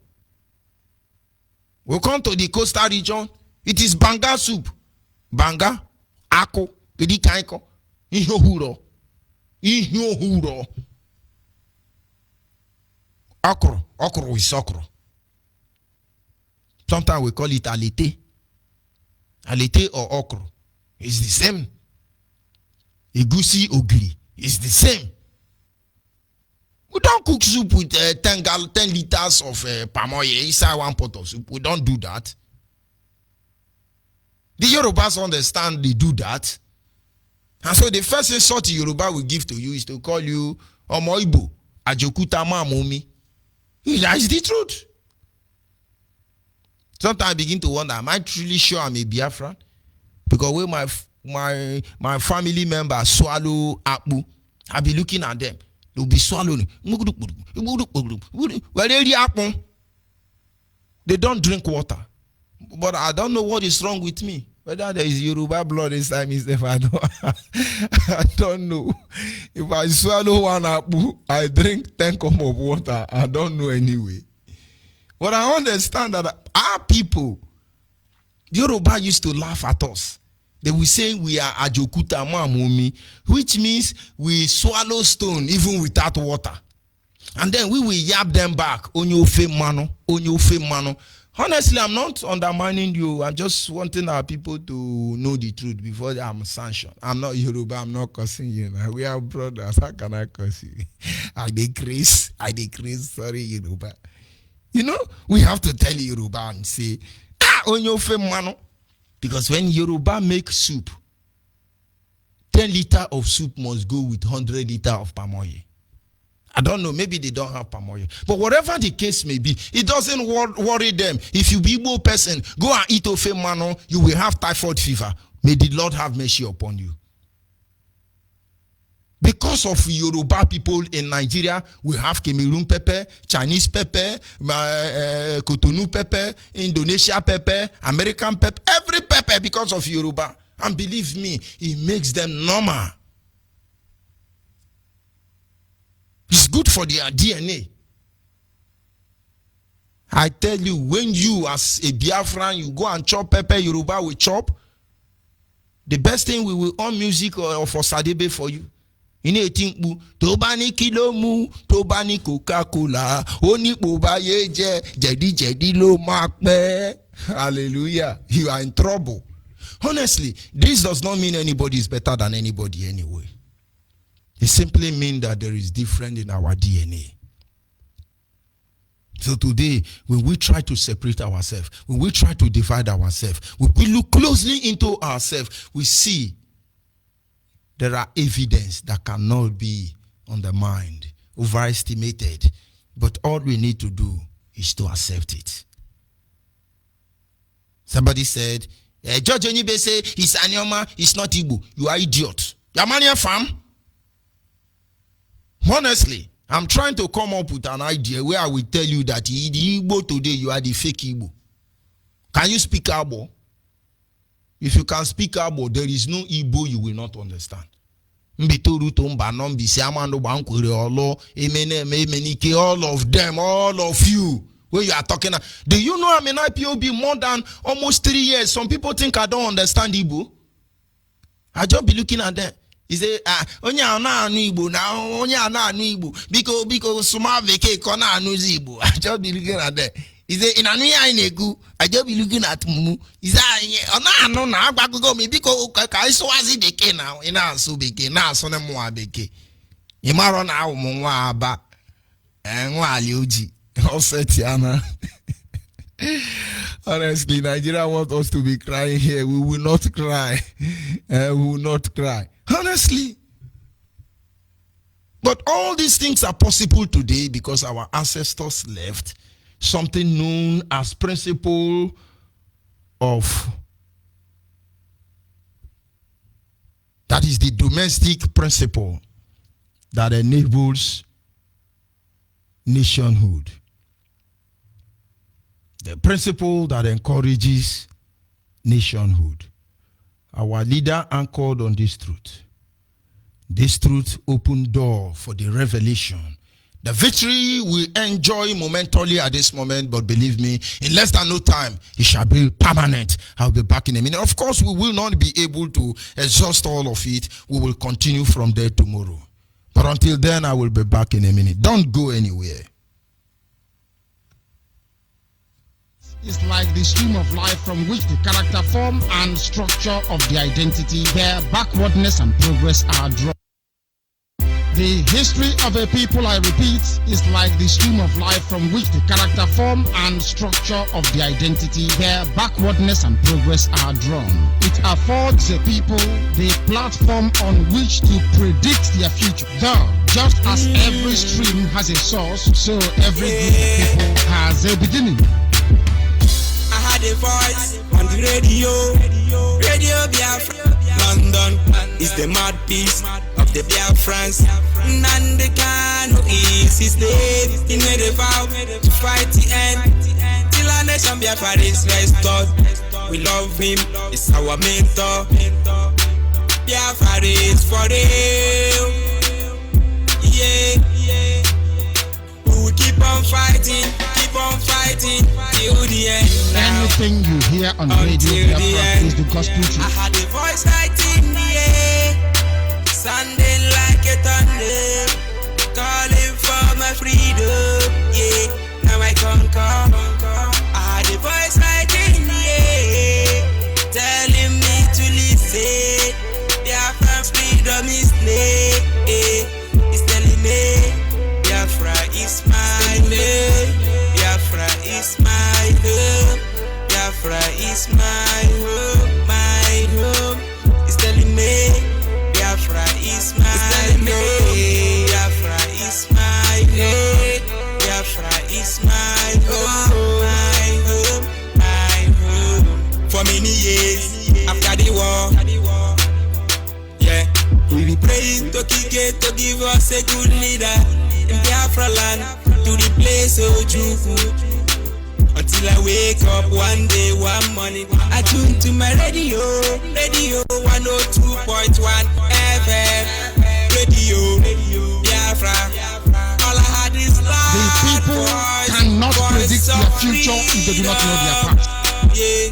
We come to the coastal region. It is banga soup. Banga, ako, Edikaiko, Ihohuro. Okro. Okro is okro. Sometimes we call it alete. Alete or okro. It's the same. Egusi ogiri. It's the same. We don't cook soup with 10 liters of palm oil inside one pot of soup. We don't do that. The Yorubas understand they do that. And so the first insult the Yoruba will give to you is to call you Omoibo, Ajokuta Mamomi. That is the truth. Sometimes I begin to wonder, am I truly sure I'm a Biafran? Because when my family members swallow akpu, I'll be looking at them. They'll be swallowing. They don't drink water. But I don't know what is wrong with me. Whether there is Yoruba blood inside me, I don't know. If I swallow one apple, I drink 10 cups of water. I don't know anyway. But I understand that our people, Yoruba used to laugh at us. They will say we are ajokuta mamumi, which means we swallow stone even without water. And then we will yab them back. Onyofe mano, onyofe mano. Honestly, I'm not undermining you. I'm just wanting our people to know the truth before I'm sanctioned. I'm not Yoruba. I'm not cursing you. We are brothers. How can I curse you? I decrease. Sorry, Yoruba. You know, we have to tell Yoruba and say, onyofe mano. Because when Yoruba make soup, 10 liters of soup must go with 100 liters of palm oil. I don't know, maybe they don't have palm oil. But whatever the case may be, it doesn't worry them. If you be Igbo person, go and eat ofe mano, you will have typhoid fever. May the Lord have mercy upon you. Because of Yoruba people in Nigeria, we have Cameroon pepper, Chinese pepper, Cotonou pepper, Indonesia pepper, American pepper, every pepper because of Yoruba. And believe me, it makes them normal. It's good for their DNA. I tell you, when you as a Biafran, you go and chop pepper, Yoruba will chop. The best thing we will on music or for Sadebe for you. In 18, Tobani Kilomu, Tobani Coca-Cola, Oni Bobaye Jedi Lo Makbe. Hallelujah. You are in trouble. Honestly, this does not mean anybody is better than anybody anyway. It simply means that there is difference in our DNA. So today, when we try to separate ourselves, when we try to divide ourselves, when we look closely into ourselves, we see there are evidence that cannot be undermined, overestimated. But all we need to do is to accept it. Somebody said, George Onibe say, he's Anyoma, he's not Igbo. You are idiot. Yamania fam. Honestly, I'm trying to come up with an idea where I will tell you that the Igbo today, you are the fake Igbo. Can you speak Igbo? If you can speak Igbo, there is no Igbo you will not understand. All of them, all of you, when you are talking. Do you know I'm in IPOB more than almost 3 years? Some people think I don't understand Igbo. I just be looking at them. He say, onye ana anu Igbo na onye ana anu Igbo biko suma veke ko na anu Igbo. I just be looking at them. He say, in anu ya inegu. I just be looking at mumu. He say, ona anu na agbagogo me biko ka iswazi beke na ina asu beke na aso ne mo abeke. Imaro na awu nwa aba. Nwa ali oji. Offset yana. Honestly, Nigeria wants us to be crying here. We will not cry. We will not cry. Honestly. But all these things are possible today because our ancestors left something known as principle of, that is the domestic principle that enables nationhood. The principle that encourages nationhood. Our leader anchored on this truth. This truth opened door for the revelation. The victory we enjoy momentarily at this moment, but believe me, in less than no time, it shall be permanent. I'll be back in a minute. Of course, we will not be able to exhaust all of it. We will continue from there tomorrow. But until then, I will be back in a minute. Don't go anywhere. is like the stream of life from which the character form and structure of the identity, their backwardness and progress are drawn. The history of a people, I repeat, is like the stream of life from which the character form and structure of the identity, their backwardness and progress are drawn. It affords a people the platform on which to predict their future. Though, just as every stream has a source, so every group of people has a beginning. I had a voice on the radio Biafra. London is the mouthpiece of the Biafrans. Nandekano is his name. He made a vow to fight the end till our nation Biafra is restored. We love him, he's our mentor. Biafra is for real. Yeah. We will keep on fighting till the end. Anything you hear on radio Biafra is the gospel truth. I had a voice right in the air, sounding like a thunder, calling for my freedom. Yeah, now I conquer. I had a voice right in the air, telling me to listen. Biafra's freedom is near. It's telling me Biafra is my name. Biafra is my home. Biafra is my home, my home. It's telling me Biafra is my home. Biafra is my home. Biafra is my home, my home, my home. For many years after the war, yeah, we be praying to Kike to give us a good leader in Biafra land to replace Ojukwu. Until I wake up one day, one morning, I tune to my radio 102.1 FM, radio Biafra. All I had is love. The people cannot predict their future if they do not know their past. Yeah.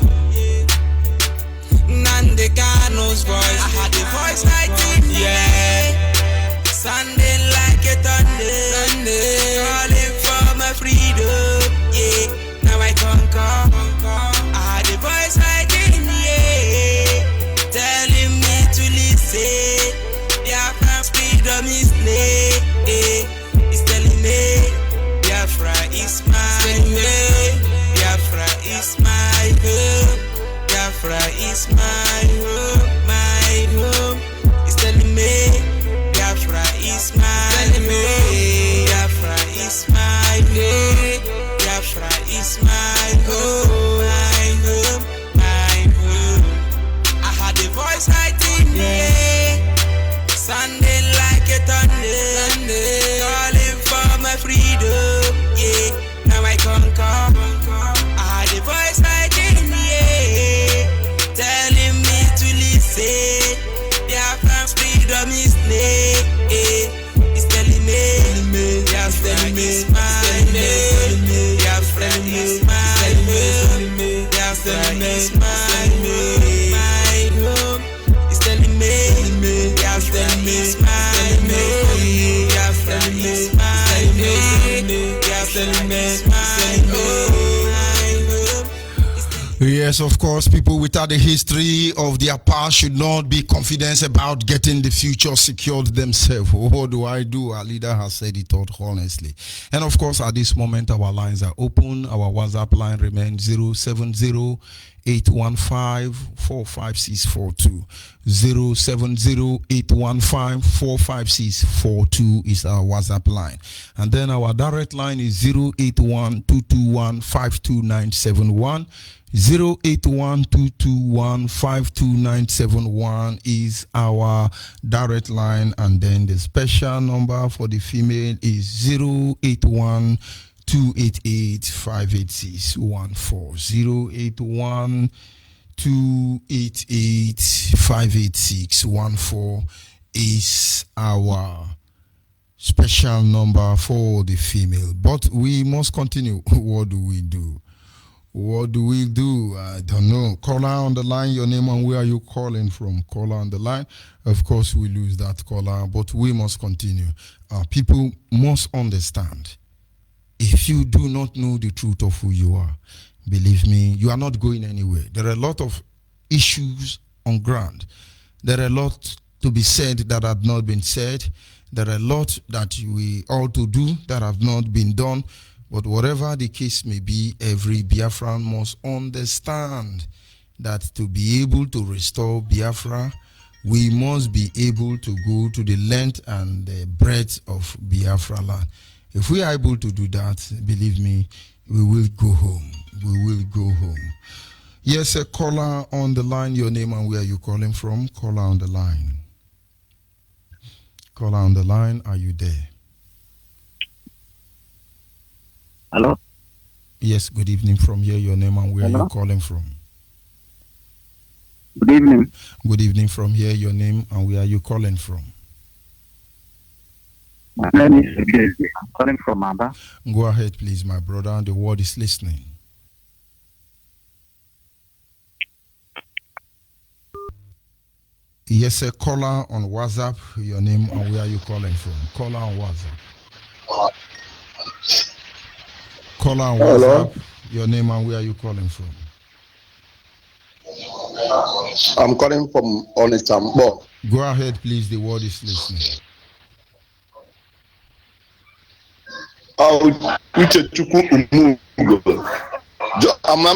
Nandekano's voice, I had a voice like it, yeah. Sounding like a thunder, calling for my freedom, yeah. Now I conquer. I had a voice right in the air, telling me to listen. Biafra's freedom is near. It's telling me Biafra is my home. Biafra is my home. Biafra is my home, my home. It's telling me Biafra is my home. Biafra is my home. Biafra is my home, my home, my home. I had a voice right in the air, sounding like a thunder, calling for my freedom. Yeah, now I conquer. I had a voice right in the air, telling me to listen. Biafra's freedom is near. It's telling me, Biafra is my name. Biafra is my home. Biafra is my home, my home. It's telling me, Biafra is my home. Biafra is my home. Biafra is my home, my home. Yes, of course, people without the history of their past should not be confident about getting the future secured themselves. What do I do? Our leader has said it all honestly. And of course, at this moment, our lines are open. Our WhatsApp line remains 070 815 45642. 070 815 45642 is our WhatsApp line. And then our direct line is 081 221 52971. 081-221-52971 is our direct line, and then the special number for the female is 081-288-58614. 081-288-58614 is our special number for the female. But we must continue. What do we do? What do we do? I don't know. Caller on the line, your name and where are you calling from? Caller on the line. Of course, we lose that caller, but we must continue. People must understand. If you do not know the truth of who you are, Believe me, you are not going anywhere. There are a lot of issues on ground. There are a lot to be said that have not been said. There are a lot that we ought to do that have not been done. But whatever the case may be, every Biafran must understand that to be able to restore Biafra, we must be able to go to the length and the breadth of Biafra land. If we are able to do that, believe me, we will go home. We will go home. Yes, a caller on the line. Your name and where you calling from? Caller on the line. Caller on the line. Are you there? Hello? Yes, good evening from here. Your name and where Hello? you calling from? Good evening. Good evening from here. Your name and where are you calling from? My name is Ogeze. I'm calling from Aba. Go ahead, please, my brother. The world is listening. Yes, a caller on WhatsApp. Your name and where are you calling from? Caller on WhatsApp. Caller on Hello? WhatsApp. Your name and where are you calling from? I'm calling from Onitambo. Go ahead, please. The world is listening. I'm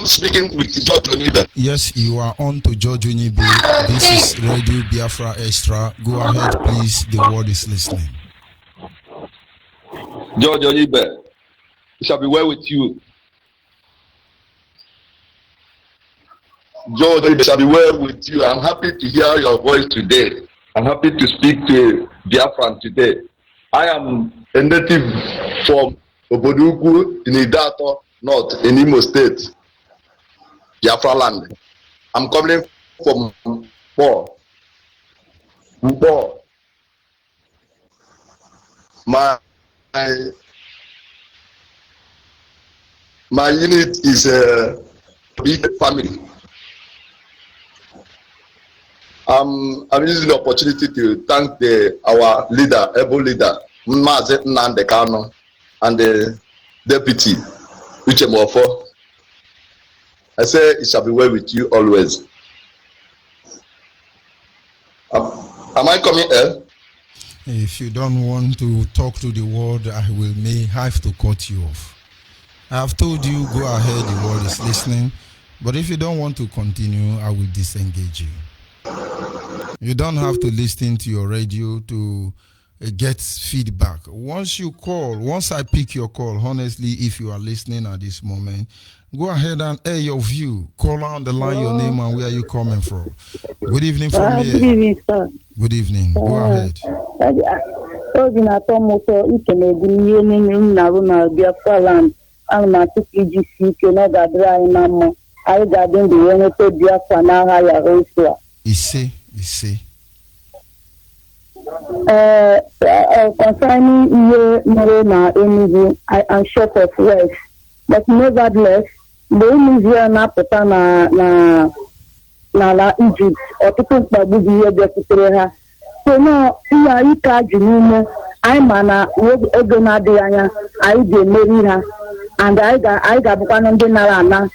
speaking with George Onida. Yes, you are on to George Onibe. This is Radio Biafra Extra. Go ahead, please. The world is listening. George Onida, it shall be well with you. George, it shall be well with you. I'm happy to hear your voice today. I'm happy to speak to Biafran today. I am a native from Obodugu in Idato North in Imo State, Biafra land. I'm coming from Mpo. My unit is a big family. I'm using the opportunity to thank our leader, able leader, Mazi Nnamdi Kanu, and the deputy, Uche Mofo. I say it shall be well with you always. Am I coming here? If you don't want to talk to the world, I may have to cut you off. I have told you, go ahead, the world is listening. But if you don't want to continue, I will disengage you. You don't have to listen to your radio to get feedback. Once I pick your call, honestly, if you are listening at this moment, go ahead and air your view. Call on the line, your name and where you coming from. Good evening from here. Good evening, sir. Good evening. Go ahead. You see. Concerning Morena Enugu, I am short of words, but nevertheless, the Enugu na Egypt, or people babu here. So now, ika jinume, I mana egona de anya, I de marry her, and I got one de narana.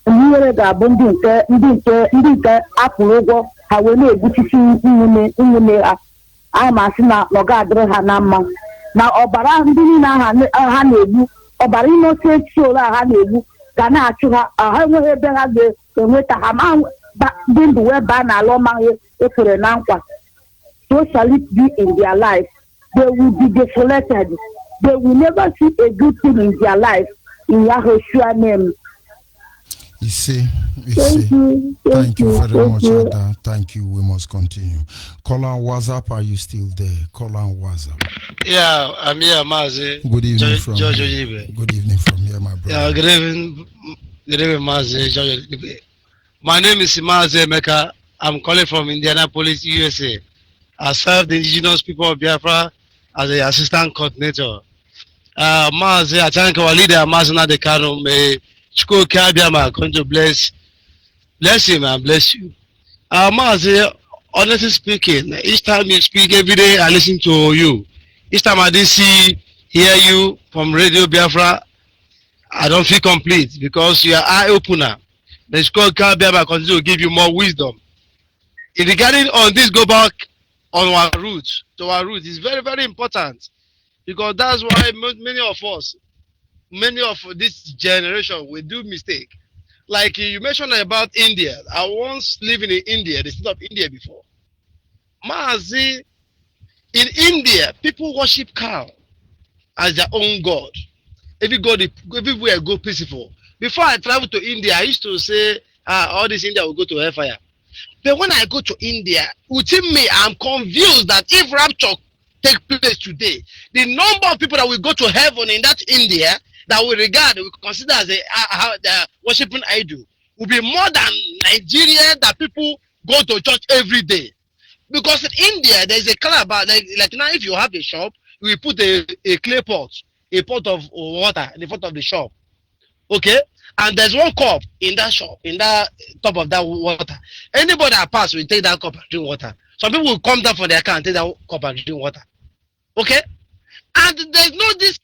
Here ga ndike apụrụ ha wee na-egbuchisi nwunye ha anyị masị na ọ ga-adịrị ha na mma na ọbara ndị niile ha na-egbu ọbara inosensi ole ha na-egbu ga na-achụ ha enweghị ebe ha ga-enweta ha ma dị ndụ wee baa n'ala ọma efere na nkwa. So shall it be in their life. They will be desolated. They will never see a good thing in their life in Yahushua's name. You see. Thank you very much, Ada. Thank you. We must continue. Call on WhatsApp. Are you still there? Call on WhatsApp. Yeah, I'm here, Mazi. Good evening from George here. Oyibe. Good evening from here, my brother. Yeah, good evening, Mazi. George Oyibe. My name is Mazi Emeka. I'm calling from Indianapolis, USA. I serve the indigenous people of Biafra as the assistant coordinator. Mazi, I thank our leader, Mazi Nnamdi Kanu. May Chukwu Kabiama going to bless him and bless you. Mazi, honestly speaking, each time you speak every day, I listen to you. Each time I did hear you from Radio Biafra, I don't feel complete because you are eye opener. The school can be able to continue to give you more wisdom. Regarding on this, go back on our roots. To our roots is very, very important because that's why many of this generation will do mistake. Like you mentioned about India. I once living in India, the state of India before. Mazi, in India, people worship cow as their own god. Everywhere go peaceful. Before I traveled to India, I used to say, all this India will go to hellfire. But when I go to India, within me, I'm convinced that if rapture take place today, the number of people that will go to heaven in that India that we consider as the worshiping idol will be more than Nigeria that people go to church every day. Because in India, there's a calabash, like now if you have a shop, we put a clay pot, a pot of water in the front of the shop. Okay? And there's one cup in that shop, in that top of that water. Anybody that pass will take that cup and drink water. Some people will come down from their car and take that cup and drink water. Okay? And there's no this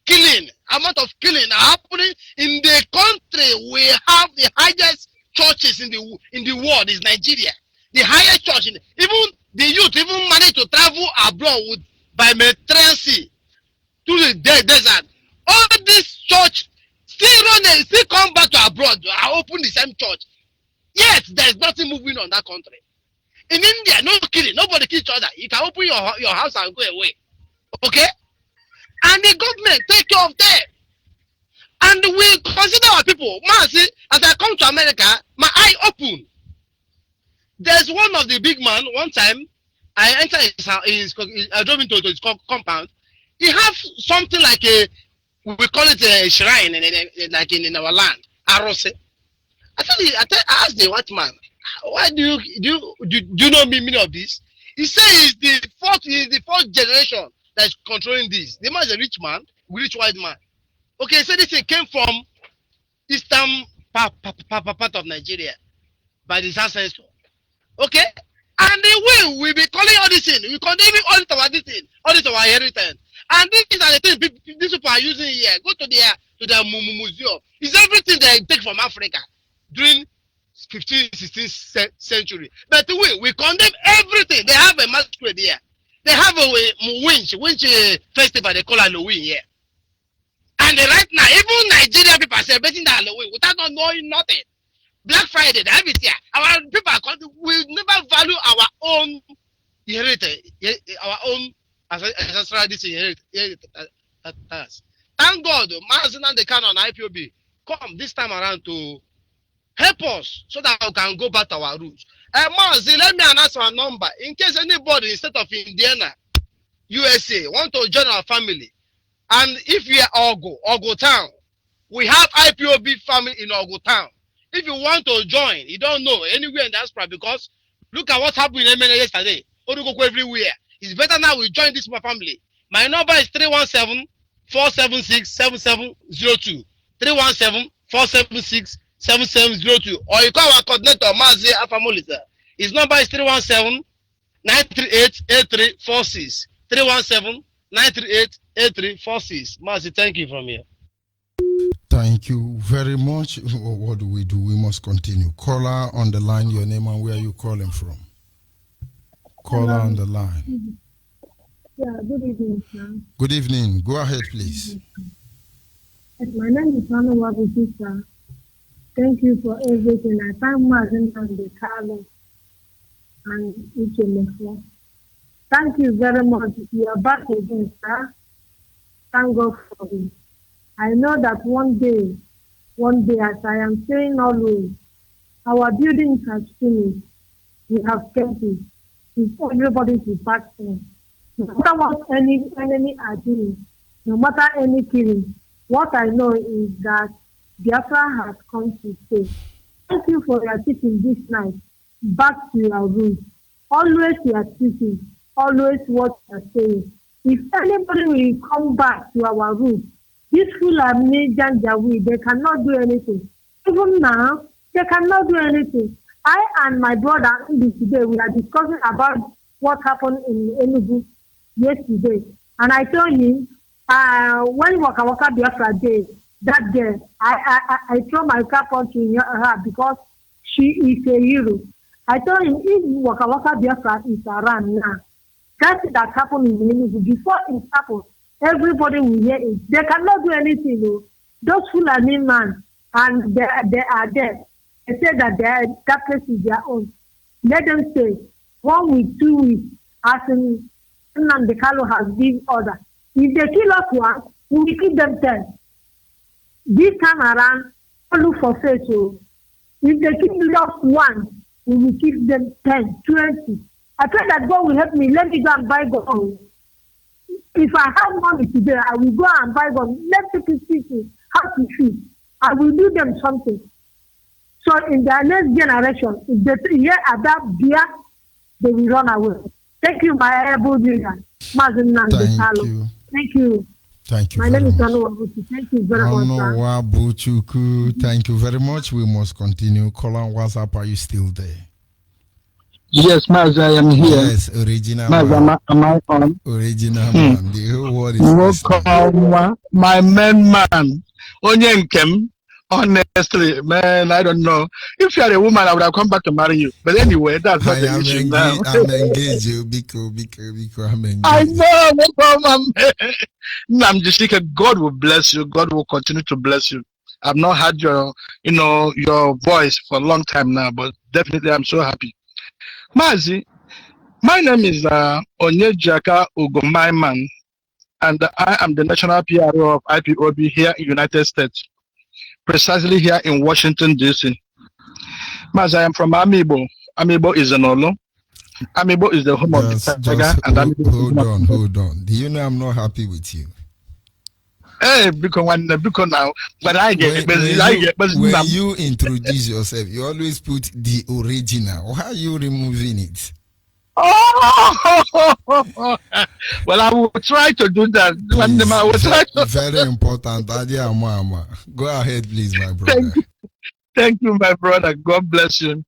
amount of killing happening in the country. We have the highest churches in the world is Nigeria. The highest church, even the youth even manage to travel abroad by Metrency to the desert. All this church still come back to abroad. I open the same church. Yet there's nothing moving on that country. In India, no killing, nobody kill each other. You can open your house and go away. Okay? And the government take care of them. And we consider our people. Man, see, as I come to America, my eye open. There's one of the big man, one time, I enter I drove into his compound. He have something like we call it a shrine like in our land. Arose. I asked the white man, why do you know meaning of this? He said he's the fourth generation that's controlling this. The man is a rich man, rich white man. Okay, so this thing came from eastern part of Nigeria by his ancestor. Okay? And the way we be calling all this thing, we condemning all this our inheritance. And these are the things these people are using here. Go to their museum. It's everything they take from Africa during 15th, 16th century. But we condemn everything. They have a masquerade here. They have a winch festival they call Halloween here. And right now, even Nigerian people are celebrating the Halloween without not knowing nothing. Black Friday, they have it here. Our people will never value our own inheritance, our own ancestral inheritance. Thank God, Mazin and the can on IPOB come this time around to help us so that we can go back to our roots. Mazin, let me announce our number in case anybody in state of Indiana, USA, want to join our family. And if you are Ogo Town, we have IPOB family in Ogo Town. If you want to join, you don't know anywhere in diaspora because look at what happened in MNA yesterday. Odugo everywhere. It's better now we join this family. My number is 317-476-7702. 317-476-7702. Or you call our coordinator, Mazi Afamolisa. His number is 317-938-8346. 317-938-8346. Mazi, thank you from here. Thank you very much. What do? We must continue. Caller on the line, your name and where you calling from. Caller on the line. Yeah, good evening, sir. Good evening. Go ahead, please. Yes, my name is Hannah Wabutisa. Thank you for everything. I thank Martin and the Carlos and Uchemefo. Thank you very much. You are back again, sir. Thank God for it. I know that one day, as I am saying always, our building has finished. We have kept it. It's everybody's departure. No matter what any enemy are doing, no matter any killing, what I know is that Biafra has come to stay. Thank you for your teaching this night. Back to your roots. Always your teaching. Always what you are saying. If anybody will come back to our roots, these Fulani Janjaweed, they cannot do anything. Even now, they cannot do anything. I and my brother today, we are discussing about what happened in Enugu yesterday. And I told him, when Waka Waka Biafra Day, that girl. I throw my cap onto her because she is a hero. I told him if Waka Waka Biafra is around now, that happened in Enugu. Before it happened, everybody will hear it. They cannot do anything. Though. Those Fulani man and they are there. They say that that place is their own. Let them say 1 week, 2 weeks, as in Nnamdi has given order. If they kill us one, we will kill them 10. This time around, look for faith. So if they kill us one, we will kill them 10, 20. I pray that God will help me. Let me go and buy gold. If I have money today, I will go and buy gold. Let people see how to feed. I will do them something. So in the next generation, if they hear about beer, they will run away. Thank you, my able leader. Thank you. Thank you. Thank you. My name is Anu. Thank you very much. Thank you very much. We must continue. Call on WhatsApp. Are you still there? Yes, Maz, I am here. Yes, original Maz, man. am I on? Original man. The whole world is listening. My man. Onyenkem. Honestly, man, I don't know. If you are a woman, I would have come back to marry you. But anyway, that's not the issue now. I'm engaged, you. Biko, I'm engaged. I know. Namjishika, God will bless you. God will continue to bless you. I've not had your voice for a long time now, but definitely I'm so happy. Mazi, my name is Onyejaka Ugomaiman, and I am the national PRO of IPOB here in United States. Precisely here in Washington, D.C. Mas, I am from Amibo. Amibo is an Olo. Amibo is the home of the tiger. Hold on. Do you know I'm not happy with you? Hey, because now, but when you introduce yourself, you always put the original. Why are you removing it? Oh, well, I will try to do that. Please, very important. Go ahead, please, my brother. Thank you, my brother. God bless you.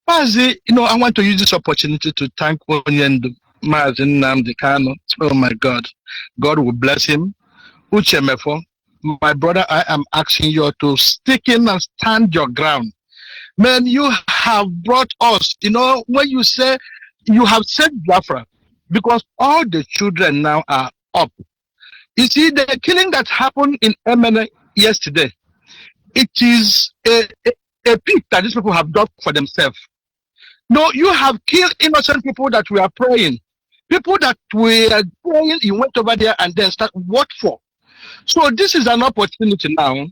Mazi, I want to use this opportunity to thank Onyendo, Mazi Nnamdi Kanu. Oh, my God. God will bless him. Uchemefo, my brother, I am asking you to stick in and stand your ground. Man, you have brought us, when you say, you have saved Biafra because all the children now are up. You see, the killing that happened in Emene yesterday, it is a pit that these people have done for themselves. No, you have killed innocent people that we are praying. People that we are praying, you went over there and then start what for? So this is an opportunity now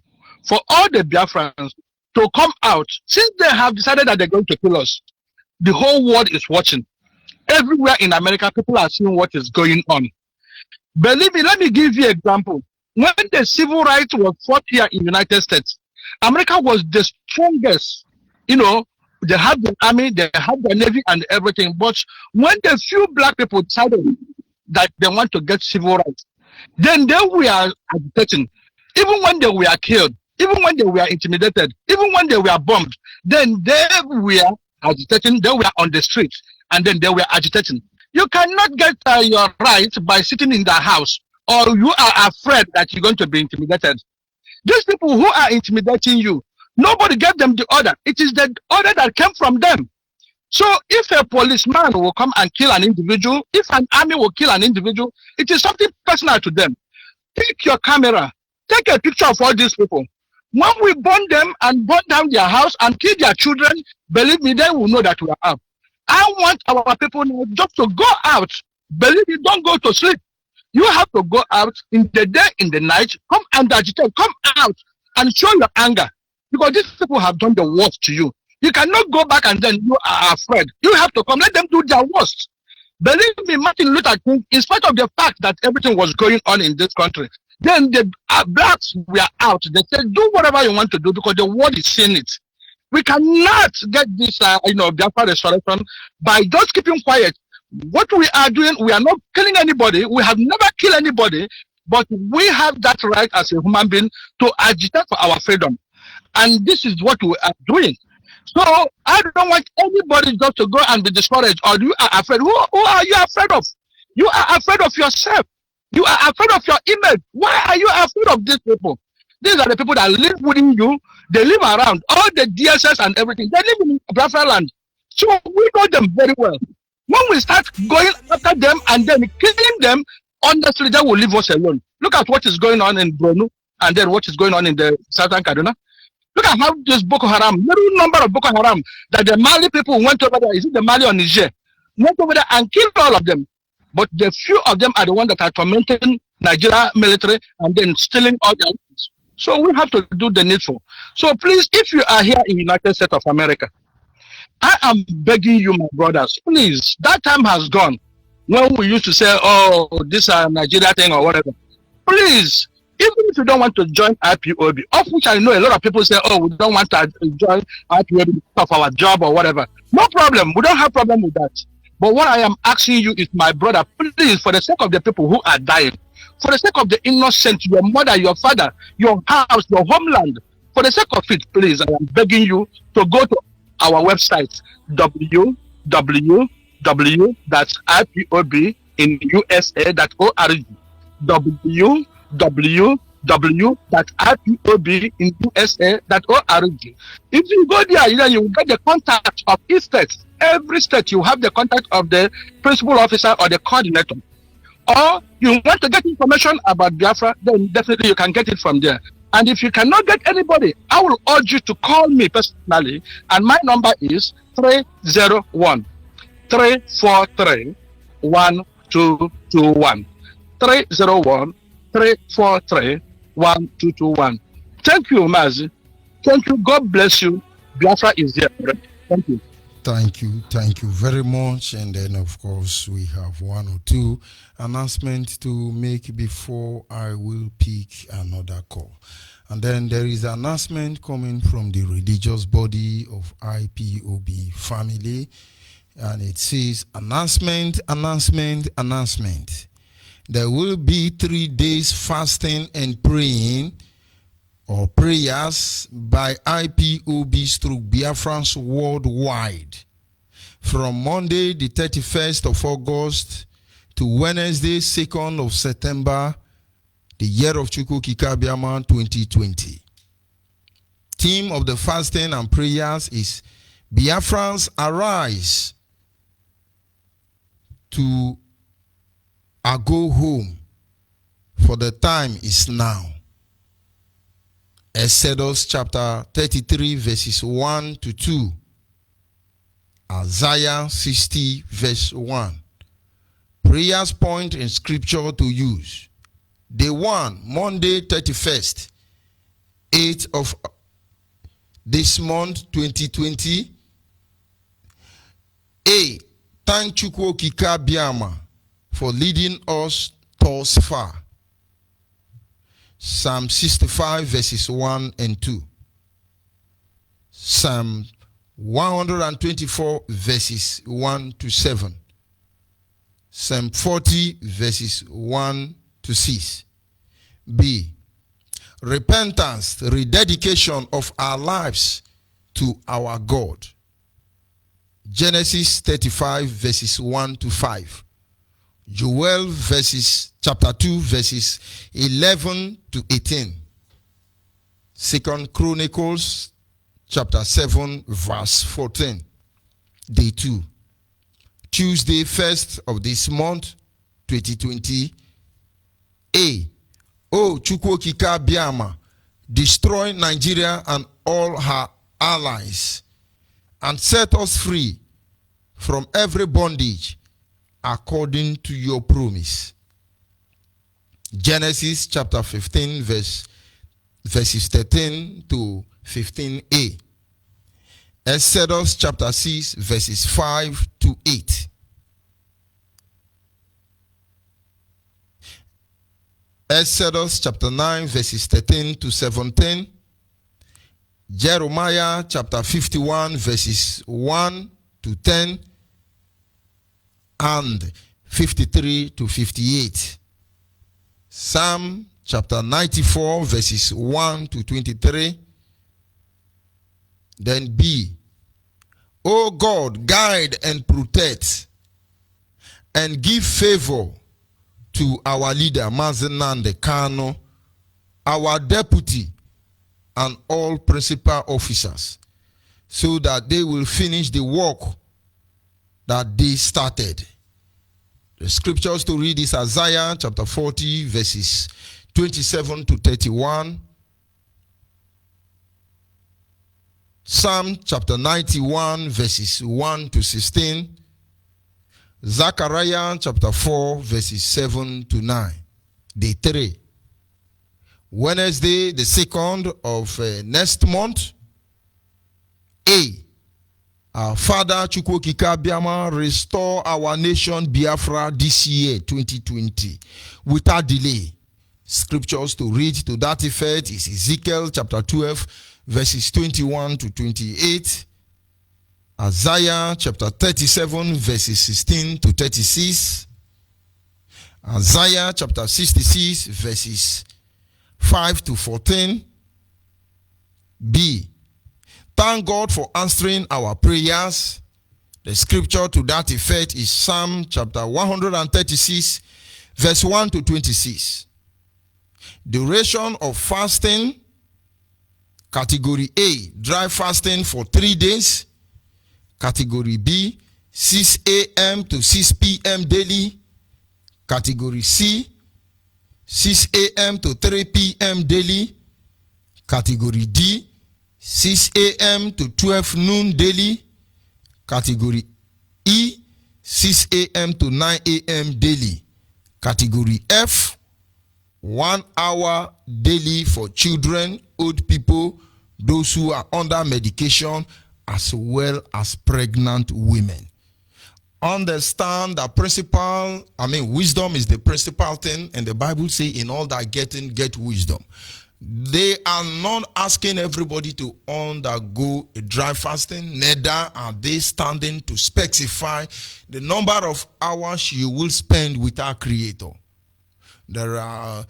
for all the Biafrans to come out. Since they have decided that they're going to kill us, the whole world is watching. Everywhere in America, people are seeing what is going on. Believe me, let me give you an example. When the civil rights was fought here in the United States, America was the strongest. They have the army, they have the navy and everything. But when the few black people decided that they want to get civil rights, then they were agitating. Even when they were killed, even when they were intimidated, even when they were bombed, then they were agitating, they were on the streets. And then they were agitating. You cannot get your rights by sitting in the house, or you are afraid that you're going to be intimidated. These people who are intimidating you, nobody gave them the order. It is the order that came from them. So if a policeman will come and kill an individual, if an army will kill an individual, it is something personal to them. Take your camera, take a picture of all these people. When we burn them and burn down their house and kill their children, believe me, they will know that we are up. I want our people now just to go out. Believe me, don't go to sleep. You have to go out in the day, in the night, come and agitate, come out and show your anger. Because these people have done the worst to you. You cannot go back and then you are afraid. You have to come, let them do their worst. Believe me, Martin Luther King, in spite of the fact that everything was going on in this country, then the blacks were out. They said, do whatever you want to do because the world is seeing it. We cannot get this, Biafra restoration by just keeping quiet. What we are doing, we are not killing anybody. We have never killed anybody, but we have that right as a human being to agitate for our freedom. And this is what we are doing. So I don't want anybody just to go and be discouraged or you are afraid. Who are you afraid of? You are afraid of yourself. You are afraid of your image. Why are you afraid of these people? These are the people that live within you. They live around all the DSS and everything. They live in Biafra land. So we know them very well. When we start going after them and then killing them, honestly, they will leave us alone. Look at what is going on in Borno and then what is going on in the southern Kaduna. Look at how this Boko Haram, little number of Boko Haram, that the Mali people went over there, is it the Mali or Niger, went over there and killed all of them. But the few of them are the ones that are tormenting Nigeria military and then stealing all their things. So we have to do the needful. So please, if you are here in the United States of America, I am begging you, my brothers, please, that time has gone when we used to say, oh, this is a Nigeria thing or whatever. Please, even if you don't want to join IPOB, of which I know a lot of people say, oh, we don't want to join IPOB because of our job or whatever. No problem. We don't have problem with that. But what I am asking you is, my brother, please, for the sake of the people who are dying, for the sake of the innocent, your mother, your father, your house, your homeland, for the sake of it, please, I am begging you to go to our website, www.ipobinUSA.org, www.ipobinUSA.org. If you go there, you will get the contact of each state. Every state, you have the contact of the principal officer or the coordinator. Or you want to get information about Biafra, then definitely you can get it from there. And if you cannot get anybody, I will urge you to call me personally. And my number is 301 343 1221. 301 343 1221. Thank you, Mazi. Thank you. God bless you. Biafra is here. Thank you. Thank you very much. And then, of course, we have one or two announcements to make before I will pick another call. And then there is an announcement coming from the religious body of IPOB family. And it says, announcement. There will be 3 days fasting and praying or prayers by IPOB through Biafrans worldwide from Monday the 31st of August to Wednesday 2nd of September, the year of Chukwu Kikabiama 2020. Theme of the fasting and prayers is Biafrans arise to go home, for the time is now. Exodus chapter 33 verses 1 to 2. Isaiah 60 verse 1. Prayers point in scripture to use. Day 1, Monday 31st, 8th of this month 2020. A. Thank Chukwu Okike Abiama for leading us thus far. Psalm 65 verses 1 and 2. Psalm 124 verses 1 to 7. Psalm 40 verses 1 to 6. B. Repentance, rededication of our lives to our God. Genesis 35 verses 1 to 5. Joel chapter 2 verses 11 to 18. 2 Chronicles chapter 7 verse 14. Day 2. Tuesday 1st of this month 2020. A. O Chukwu Okike Abiama, destroy Nigeria and all her allies and set us free from every bondage according to your promise. Genesis chapter 15 verses 13 to 15a. Exodus chapter 6 verses 5 to 8. Exodus chapter 9 verses 13 to 17. Jeremiah chapter 51 verses 1 to 10 and 53 to 58. Psalm chapter 94 verses 1 to 23. Then B. O God, guide and protect and give favor to our leader Mazenande Kano, our deputy and all principal officers, so that they will finish the work that they started. The scriptures to read is Isaiah chapter 40, verses 27 to 31. Psalm chapter 91, verses 1 to 16. Zechariah chapter 4, verses 7 to 9. Day 3. Wednesday, the 2nd of next month. Our Father Chukwokika Biama, restore our nation Biafra this year, 2020, without delay. Scriptures to read to that effect is Ezekiel chapter 12, verses 21 to 28. Isaiah chapter 37, verses 16 to 36. Isaiah chapter 66, verses 5 to 14. B. Thank God for answering our prayers. The scripture to that effect is Psalm chapter 136, verse 1 to 26. Duration of fasting. Category A, dry fasting for 3 days. Category B, 6 a.m. to 6 p.m. daily. Category C, 6 a.m. to 3 p.m. daily. Category D, 6 a.m. to 12 noon daily. Category E, 6 a.m. to 9 a.m. daily. Category F, 1 hour daily for children, old people, those who are under medication, as well as pregnant women. Understand that wisdom is the principal thing, and the Bible says, in all that getting, get wisdom. They are not asking everybody to undergo a dry fasting, neither are they standing to specify the number of hours you will spend with our Creator. There are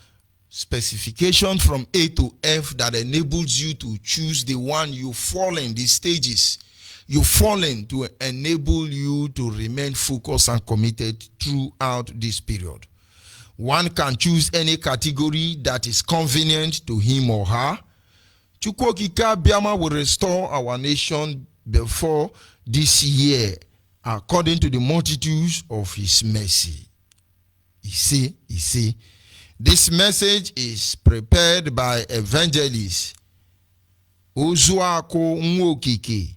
specifications from A to F that enables you to choose the one you fall in, these stages you fall in, to enable you to remain focused and committed throughout this period. One can choose any category that is convenient to him or her. Chukwokika Biama will restore our nation before this year, according to the multitudes of his mercy. He say, this message is prepared by evangelist Ozuako Nwokike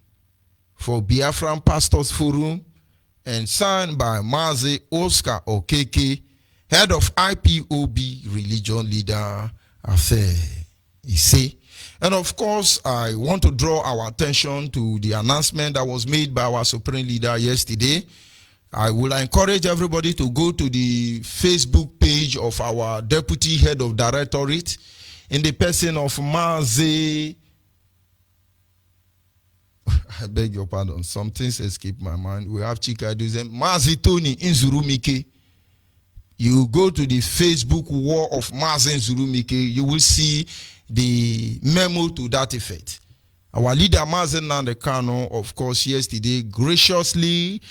for Biafran Pastors Forum and signed by Mazi Oscar Okeke, head of IPOB Religion Leader Affair. He say, and of course, I want to draw our attention to the announcement that was made by our Supreme Leader yesterday. I will encourage everybody to go to the Facebook page of our Deputy Head of Directorate in the person of Mazi. I beg your pardon, some things escape my mind. We have Chika Duzem, Mazi Tony Inzurumike. You go to the Facebook wall of Mazi Inzurumike, you will see the memo to that effect. Our leader Mazi Nandekano, of course, yesterday graciously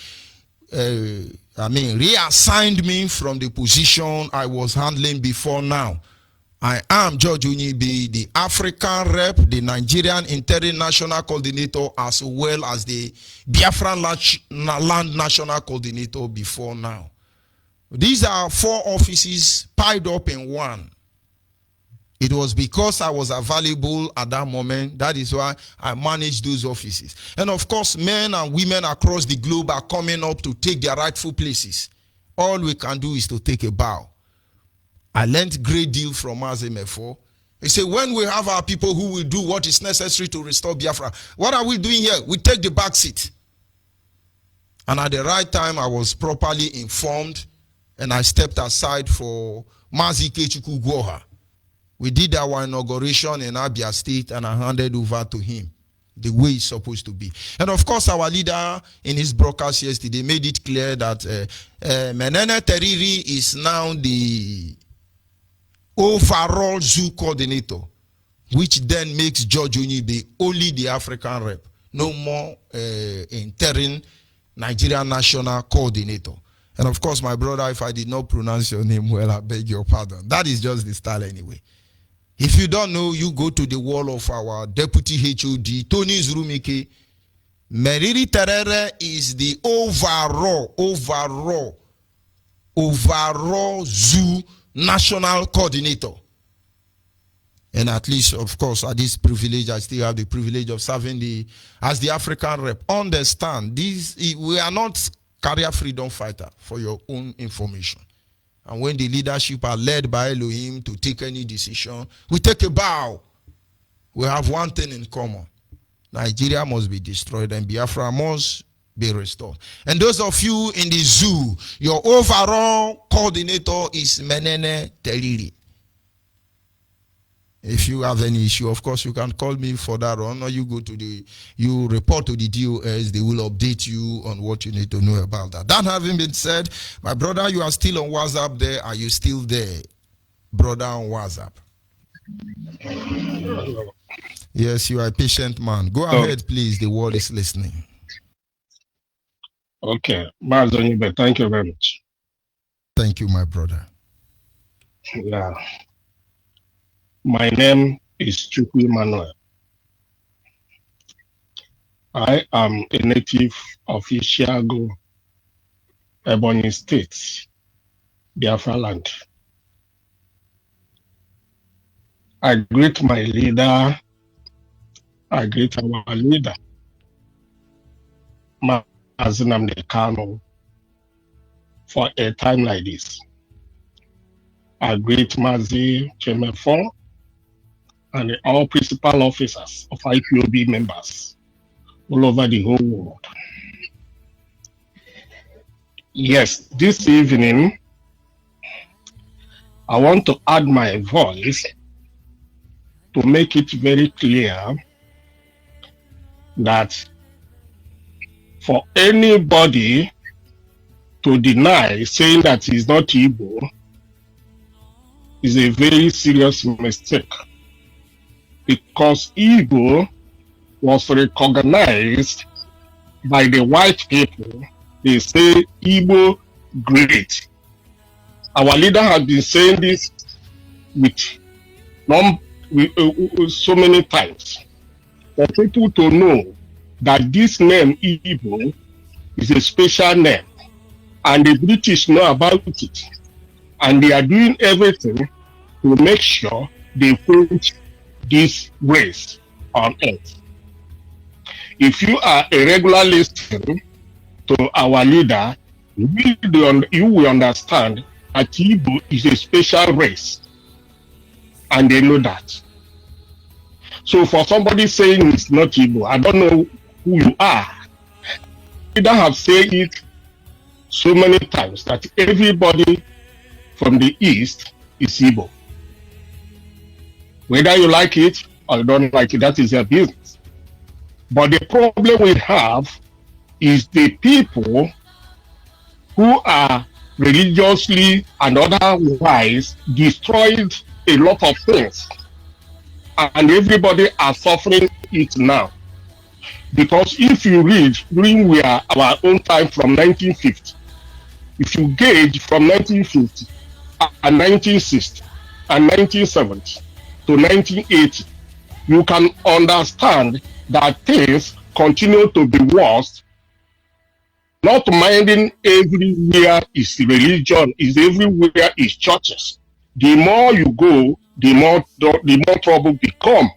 reassigned me from the position I was handling before now. I am George Onyibe, the African rep, the Nigerian international coordinator, as well as the Biafran land national coordinator before now. These are 4 offices piled up in one. It was because I was available at that moment. That is why I managed those offices. And of course, men and women across the globe are coming up to take their rightful places. All we can do is to take a bow. I learned a great deal from Azemefo. He said, when we have our people who will do what is necessary to restore Biafra, what are we doing here? We take the back seat. And at the right time, I was properly informed, and I stepped aside for Mazi Ikechukwu Gwoha. We did our inauguration in Abia State, and I handed over to him the way it's supposed to be. And of course, our leader in his broadcast yesterday made it clear that Menene Teriri is now the overall zoo coordinator, which then makes George Onyibe only the African rep, no more interim Nigerian national coordinator. And of course, my brother, if I did not pronounce your name well, I beg your pardon. That is just the style anyway. If you don't know, you go to the wall of our deputy HOD, Tony Zurumike. Meriri Terere is the overall zoo national coordinator. And at least, of course, at this privilege, I still have the privilege of serving as the African rep. Understand, we are not career freedom fighter, for your own information. And when the leadership are led by Elohim to take any decision, we take a bow. We have one thing in common. Nigeria must be destroyed and Biafra must be restored. And those of you in the zoo, your overall coordinator is Menene Teriri. If you have any issue, of course, you can call me further on, or you report to the DOS. They will update you on what you need to know about that. That having been said, my brother, you are still on WhatsApp there. Are you still there, brother, on WhatsApp? Yes, you are a patient man. Go ahead, please. The world is listening. Okay. Thank you very much. Thank you, my brother. Yeah. My name is Chukwu Emmanuel. I am a native of Ishiago, Ebonyi State, Biafra land. I greet my leader. I greet our leader, Mazinam Kano, for a time like this. I greet Mazi Chemefon and all principal officers of IPOB members all over the whole world. Yes, this evening, I want to add my voice to make it very clear that for anybody to deny saying that he's not Igbo is a very serious mistake, because Igbo was recognized by the white people. They say Igbo great. Our leader has been saying this with so many times, for people to know that this name Igbo is a special name, and the British know about it, and they are doing everything to make sure they put this race on earth. If you are a regular listener to our leader, you will understand that Igbo is a special race, and they know that. So for somebody saying it's not Igbo, I don't know who you are. Leader have said it so many times that everybody from the East is Igbo. Whether you like it or you don't like it, that is your business. But the problem we have is the people who are religiously and otherwise destroyed a lot of things. And everybody are suffering it now. Because if you read during our own time from 1950, if you gauge from 1950 and 1960 and 1970 to 1980, you can understand that things continue to be worse. Not minding everywhere is religion, is everywhere is churches. The more you go, the more trouble become.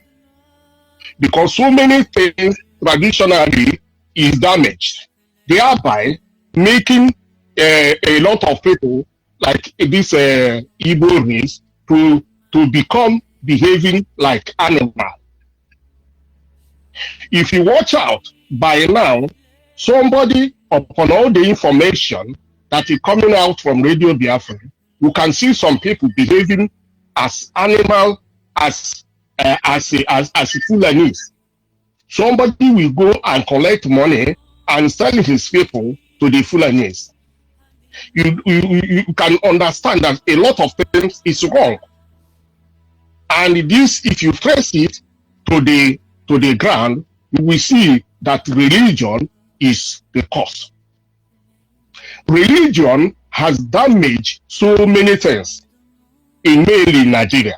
Because so many things traditionally is damaged, thereby making a lot of people like this Igbo race to become behaving like animal. If you watch out, by now, somebody upon all the information that is coming out from Radio Biafra, you can see some people behaving as animal, as Fulanese. Somebody will go and collect money and sell his people to the Fulanese. You can understand that a lot of things is wrong. And this, if you trace it to the ground, you will see that religion is the cause. Religion has damaged so many things, mainly in Nigeria.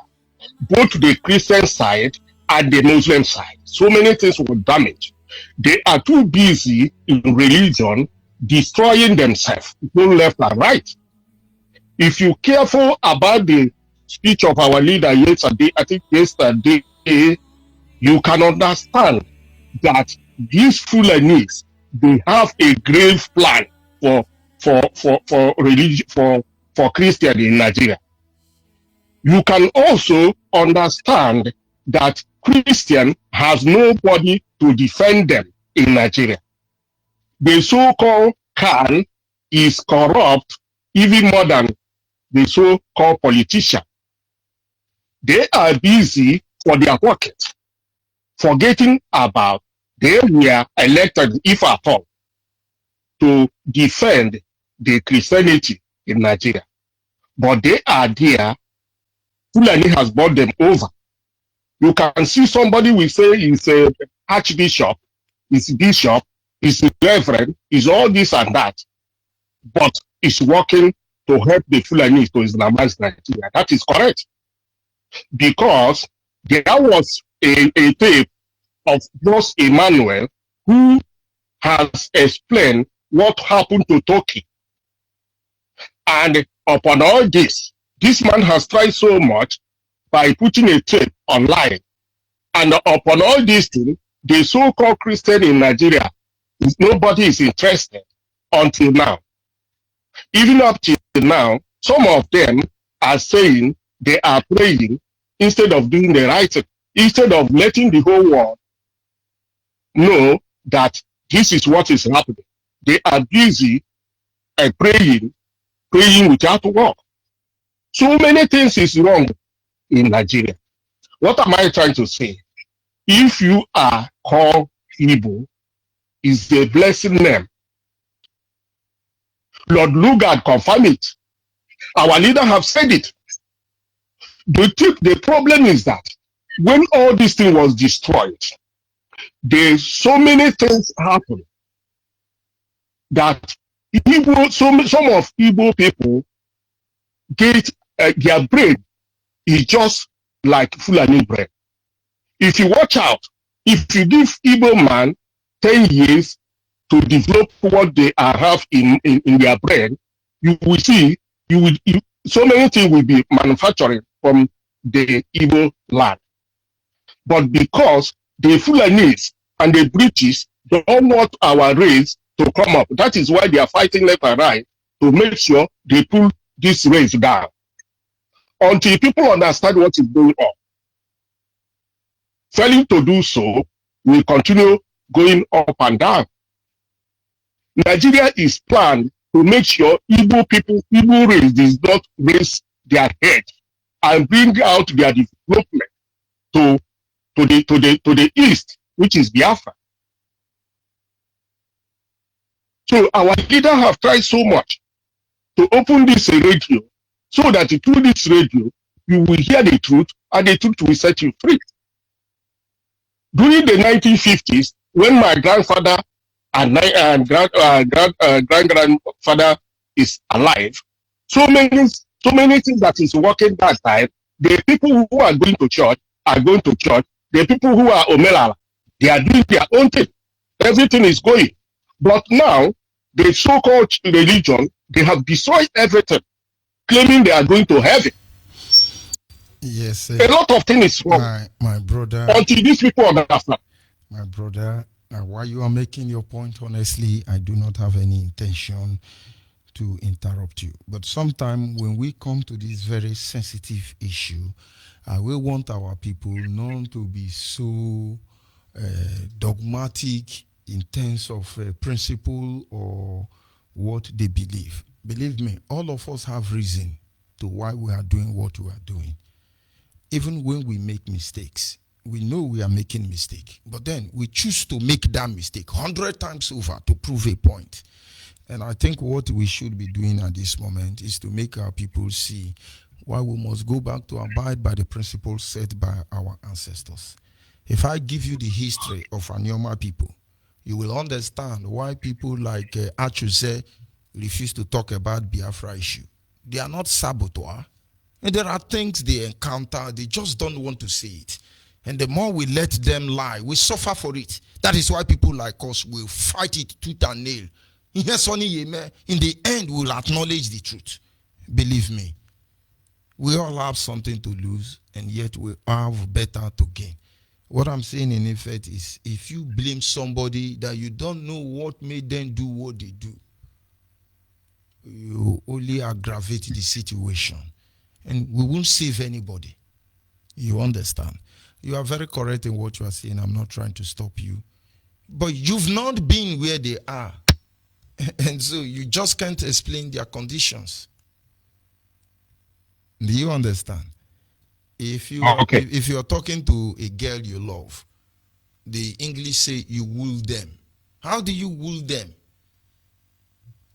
both the Christian side and the Muslim side. So many things were damaged. They are too busy in religion destroying themselves, both left and right. If you're careful about the speech of our leader yesterday, I think yesterday, you can understand that these Fulanis, they have a grave plan for religion for Christian in Nigeria. You can also understand that Christian has nobody to defend them in Nigeria. The so-called Khan is corrupt even more than the so-called politician. They are busy for their pocket, forgetting about they were elected, if at all, to defend the Christianity in Nigeria. But they are there. Fulani has brought them over. You can see somebody will say he's a archbishop, he's bishop, he's a reverend, he's all this and that, but he's working to help the Fulani to Islamize Nigeria. That is correct. Because there was a tape of Bros Emmanuel who has explained what happened to Turkey. And upon all this man has tried so much by putting a tape online. And upon all these things, the so-called Christian in Nigeria, nobody is interested until now. Even up to now, some of them are saying they are praying instead of doing the right thing, instead of letting the whole world know that this is what is happening. They are busy praying without work. So many things is wrong in Nigeria. What am I trying to say? If you are called Igbo, is a blessing name. Lord Lugard confirmed it. Our leader have said it. The problem is that when all this thing was destroyed, there's so many things happened that some of Igbo people get their brain is just like Fulani brain. If you watch out, if you give Igbo man 10 years to develop what they have in their brain, you will see so many things will be manufacturing from the Igbo land. But because the Fulanis and the British don't want our race to come up, that is why they are fighting left and right to make sure they pull this race down. Until people understand what is going on. Failing to do so, we continue going up and down. Nigeria is planned to make sure Igbo race does not raise their head and bring out their development to the east, which is Biafra. So our leader have tried so much to open this radio so that through this radio you will hear the truth and the truth will set you free. During the 1950s, when my grandfather and grandfather is alive, so many things that is working that time. The people who are going to church are going to church. The people who are Omelala, they are doing their own thing. Everything is going. But now, the so-called religion, they have destroyed everything, claiming they are going to heaven. Yes. A lot of things is wrong. My brother. Until these people understand. My brother, while you are making your point, honestly, I do not have any intention to interrupt you. But sometimes when we come to this very sensitive issue, we want our people not to be so dogmatic in terms of principle or what they believe. Believe me, all of us have reason to why we are doing what we are doing. Even when we make mistakes, we know we are making mistake, but then we choose to make that mistake 100 times over to prove a point. And I think what we should be doing at this moment is to make our people see why we must go back to abide by the principles set by our ancestors. If I give you the history of Anyoma people, you will understand why people like Achuse refuse to talk about Biafra issue. They are not saboteur. And there are things they encounter, they just don't want to say it. And the more we let them lie, we suffer for it. That is why people like us will fight it tooth and nail. In the end, we'll acknowledge the truth. Believe me. We all have something to lose, and yet we have better to gain. What I'm saying in effect is, if you blame somebody that you don't know what made them do what they do, you only aggravate the situation. And we won't save anybody. You understand? You are very correct in what you are saying. I'm not trying to stop you. But you've not been where they are. And so you just can't explain their conditions. Do you understand? If you if you're talking to a girl you love, the English say you woo them. How do you woo them?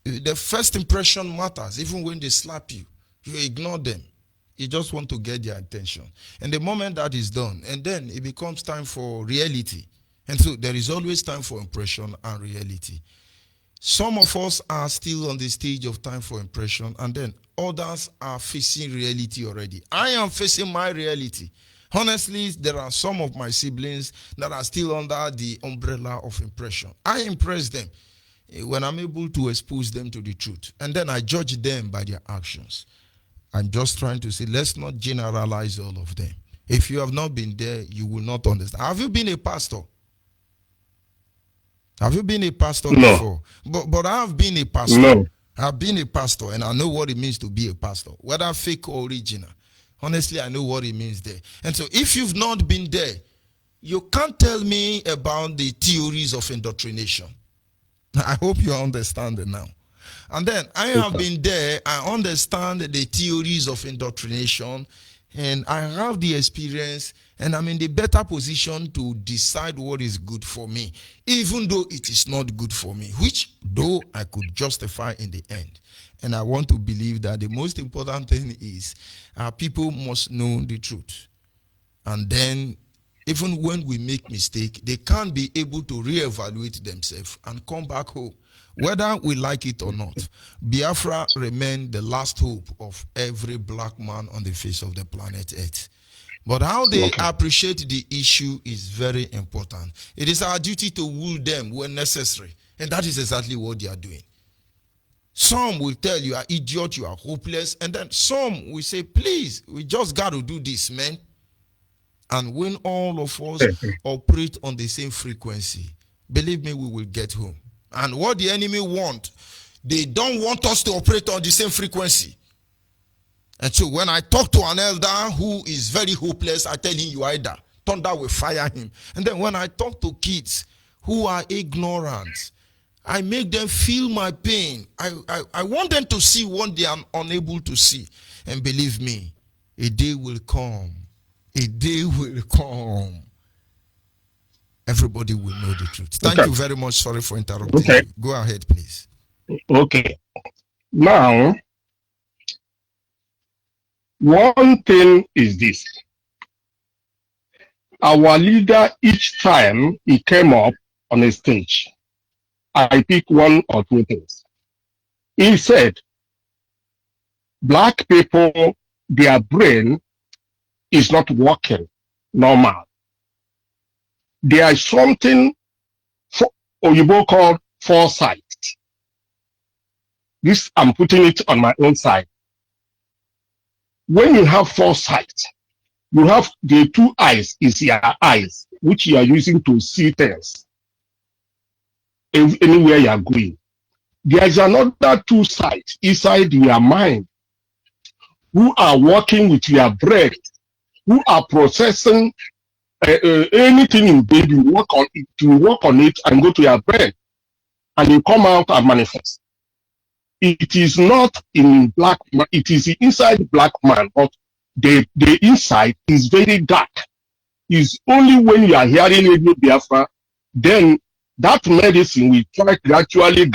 The first impression matters. Even when they slap you, you ignore them. You just want to get their attention. And the moment that is done, and then it becomes time for reality. And so there is always time for impression and reality. Some of us are still on the stage of time for impression, and then others are facing reality already. I am facing my reality. Honestly, there are some of my siblings that are still under the umbrella of impression. I impress them when I'm able to expose them to the truth, and then I judge them by their actions. I'm just trying to say, let's not generalize all of them. If you have not been there, you will not understand. Have you been a pastor? Have you been a pastor before? But I have been a pastor. No. I've been a pastor, and I know what it means to be a pastor, whether fake or original. Honestly, I know what it means there. And so if you've not been there, you can't tell me about the theories of indoctrination. I hope you understand it now. And then I have been there. I understand the theories of indoctrination, and I have the experience, and I'm in the better position to decide what is good for me, even though it is not good for me, which though I could justify in the end. And I want to believe that the most important thing is people must know the truth. And then even when we make mistake, they can't be able to reevaluate themselves and come back home. Whether we like it or not, Biafra remains the last hope of every black man on the face of the planet Earth. But how they appreciate the issue is very important. It is our duty to woo them when necessary. And that is exactly what they are doing. Some will tell you, you are idiot, you are hopeless. And then some will say, please, we just got to do this, man. And when all of us operate on the same frequency, believe me, we will get home. And what the enemy want, they don't want us to operate on the same frequency. And so when I talk to an elder who is very hopeless, I tell him, you either thunder will fire him. And then when I talk to kids who are ignorant, I make them feel my pain. I want them to see what they are unable to see. And believe me, a day will come. A day will come. Everybody will know the truth. Thank you very much. Sorry for interrupting you. Go ahead, please. Okay. Now, one thing is this. Our leader, each time he came up on a stage, I pick one or two things. He said, black people, their brain is not working normal. There is something Oyibo called foresight. This, I'm putting it on my own side. When you have foresight, you have the two eyes is your eyes, which you are using to see things anywhere you are going. There is another two sides inside your mind who are working with your brain, who are processing anything you do. You work on it and go to your brain, and you come out and manifest. It is not in black man, it is inside black man, but the inside is very dark. It's only when you are hearing Radio Biafra, then that medicine will try gradually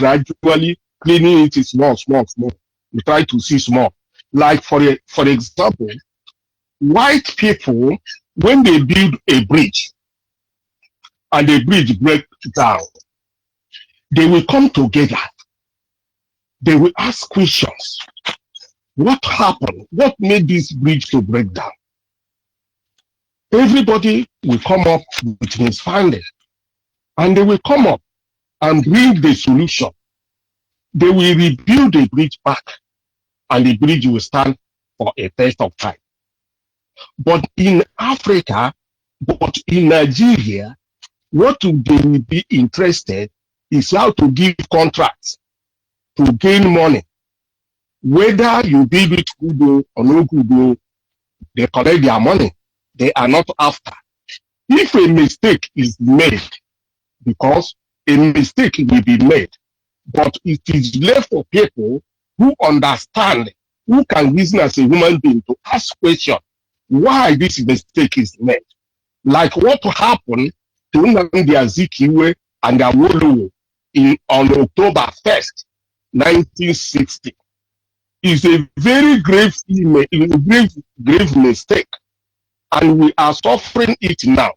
cleaning it small. You try to see small. Like for example, white people, when they build a bridge and the bridge breaks down, they will come together. They will ask questions. What happened? What made this bridge to break down? Everybody will come up with his finding, and they will come up and bring the solution. They will rebuild the bridge back, and the bridge will stand for a test of time. But in Africa, but in Nigeria, what they will be interested is how to give contracts to gain money. Whether you build it good or no good, they collect their money. They are not after. If a mistake is made, because a mistake will be made, but it is left for people who understand, who can reason as a human being to ask questions why this mistake is made. Like what happened to Nnamdi Azikiwe and Awolowo on October 1st, 1960. Is a very grave mistake, and we are suffering it now.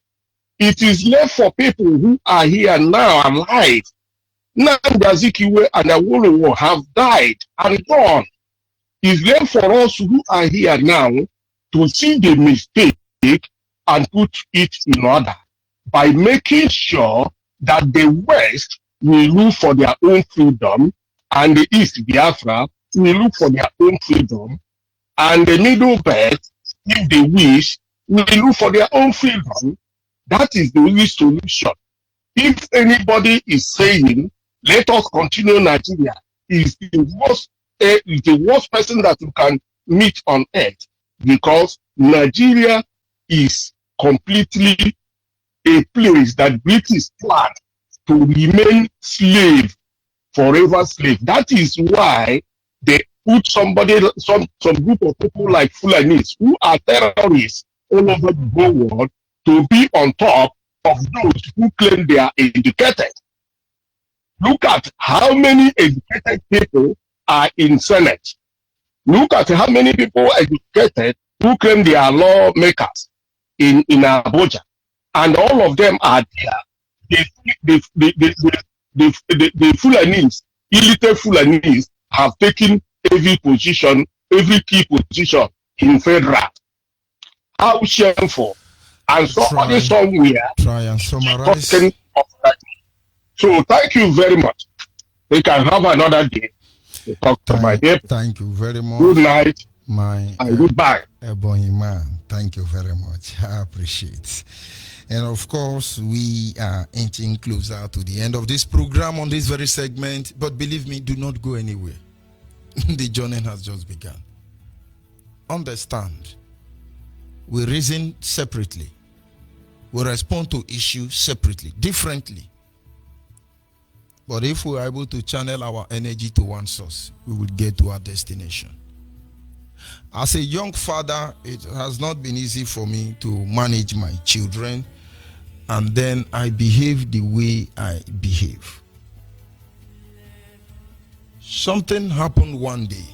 It is left for people who are here now alive. Nnamdi Azikiwe and Awolowo have died and gone. It's left for us who are here now to see the mistake and put it in order by making sure that the West will look for their own freedom and the East, Biafra, will look for their own freedom, and the Middle Belt, if they wish, will look for their own freedom. That is the only solution. If anybody is saying, let us continue Nigeria, is the worst person that you can meet on earth, because Nigeria is completely a place that British planned to remain slave, forever slave. That is why they put some group of people like Fulanis, who are terrorists all over the whole world, to be on top of those who claim they are educated. Look at how many educated people are in Senate. Look at how many people educated who claim they are lawmakers in Abuja. And all of them are there. The Fulanis, illiterate Fulanis, have taken every key position in federal. How shameful. And somebody somewhere try and summarize. So thank you very much. We can have another day to talk to my dear. Thank you very much. Good night. And goodbye. Ebony man, thank you very much. I appreciate. And of course, we are inching closer to the end of this program on this very segment. But believe me, do not go anywhere. The journey has just begun. Understand, we reason separately. We respond to issues separately, differently. But if we are able to channel our energy to one source, we will get to our destination. As a young father, it has not been easy for me to manage my children, and then I behave the way I behave. Something happened one day.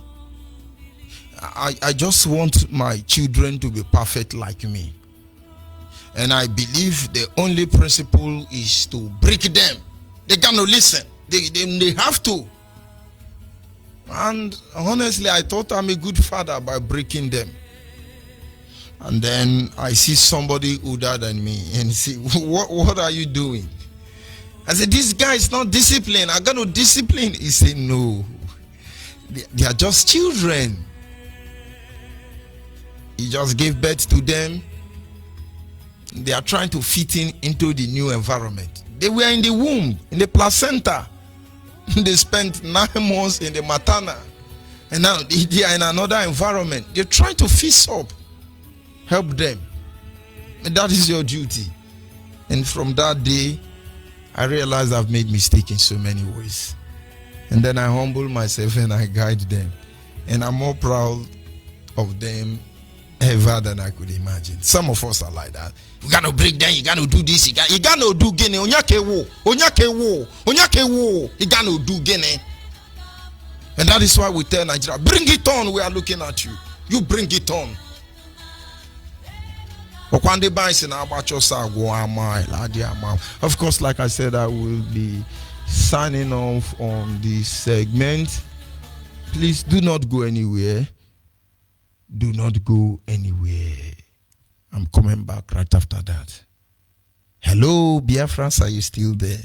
I just want my children to be perfect like me. And I believe the only principle is to break them. They cannot listen. They have to. And honestly, I thought I'm a good father by breaking them. And then I see somebody older than me and say, what are you doing? I said, this guy is not disciplined. I got to discipline. He said, no. They are just children. He just gave birth to them. They are trying to fit into the new environment. They were in the womb, in the placenta. They spent 9 months in the maternal. And now they are in another environment. They're trying to fix up. Help them. And that is your duty. And from that day, I realized I've made mistakes in so many ways. And then I humble myself and I guide them. And I'm more proud of them ever than I could imagine. Some of us are like that. You got to break down, you got to do this, you got to do gene, onyake wo, you got to do gene. And that is why we tell Nigeria, bring it on, we are looking at you. You bring it on. Of course, like I said, I will be signing off on this segment. Please do not go anywhere. Do not go anywhere. I'm coming back right after that. Hello, Biafrans, are you still there?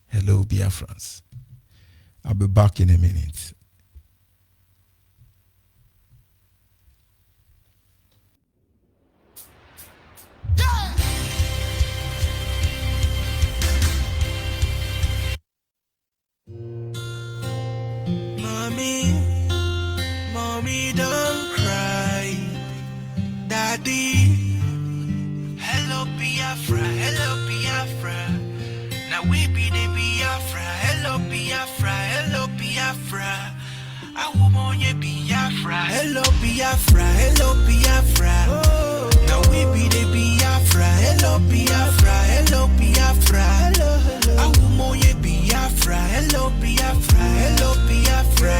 Hello, Biafrans. I'll be back in a minute. Mommy, don't cry. Daddy, hello Biafra, hello Biafra. Now we be the Biafra, hello Biafra, hello Biafra. I want you Biafra, hello Biafra, hello Biafra. Now we be the Biafra, hello Biafra, hello Biafra. I want you Biafra, hello Biafra, hello Biafra.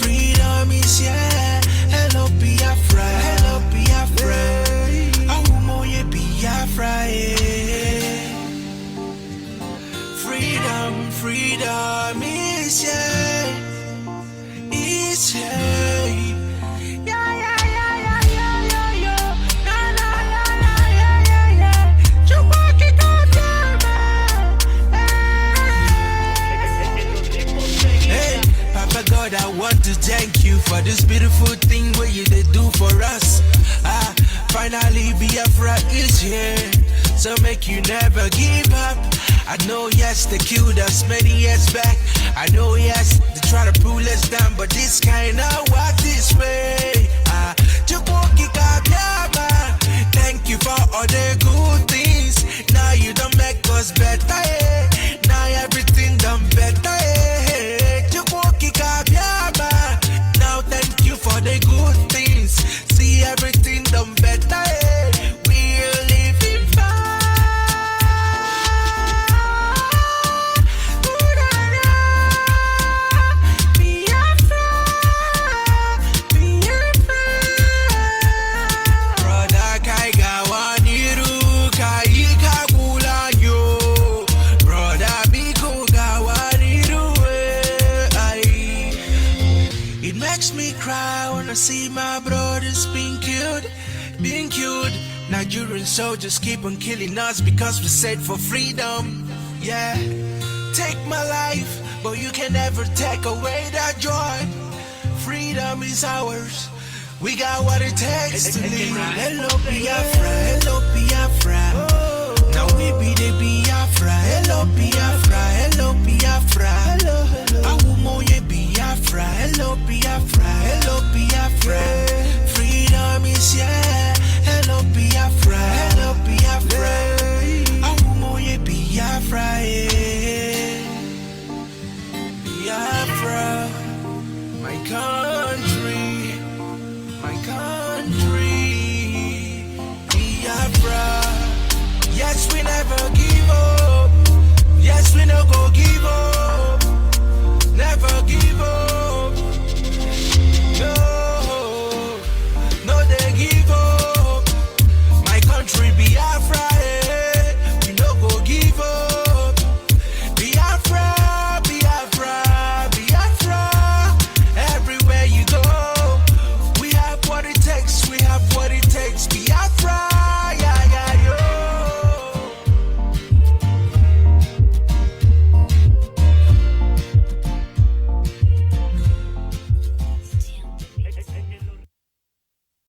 Freedom is here, hello Biafra, hello Biafra. I want you Biafra, yeah. Freedom is here. It's here. Hey, Papa God, I want to thank you for this beautiful thing where you did do for us. Finally Biafra is here, so make you never give up. I know yes, they killed us many years back. I know yes, they try to pull us down, but this kinda walk this way. Thank you for all the good things. Now you don't make us better, eh? Now everything done better, eh? Now thank you for the good things. See everything done better, eh? We're living fine. See my brothers being killed. Nigerian soldiers keep on killing us because we said for freedom. Yeah, take my life, but you can never take away that joy. Freedom is ours. We got what it takes to live. Hello Biafra, hello Biafra. Now we be the Biafra. Hello Biafra, hello Biafra. Awumoye Biafra, hello Biafra, hello Biafra. Freedom is here. Hello Biafra, hello Biafra. Awumoye Biafra, yeah. Biafra, my country, my country. Biafra, yes we never give up. Yes we no go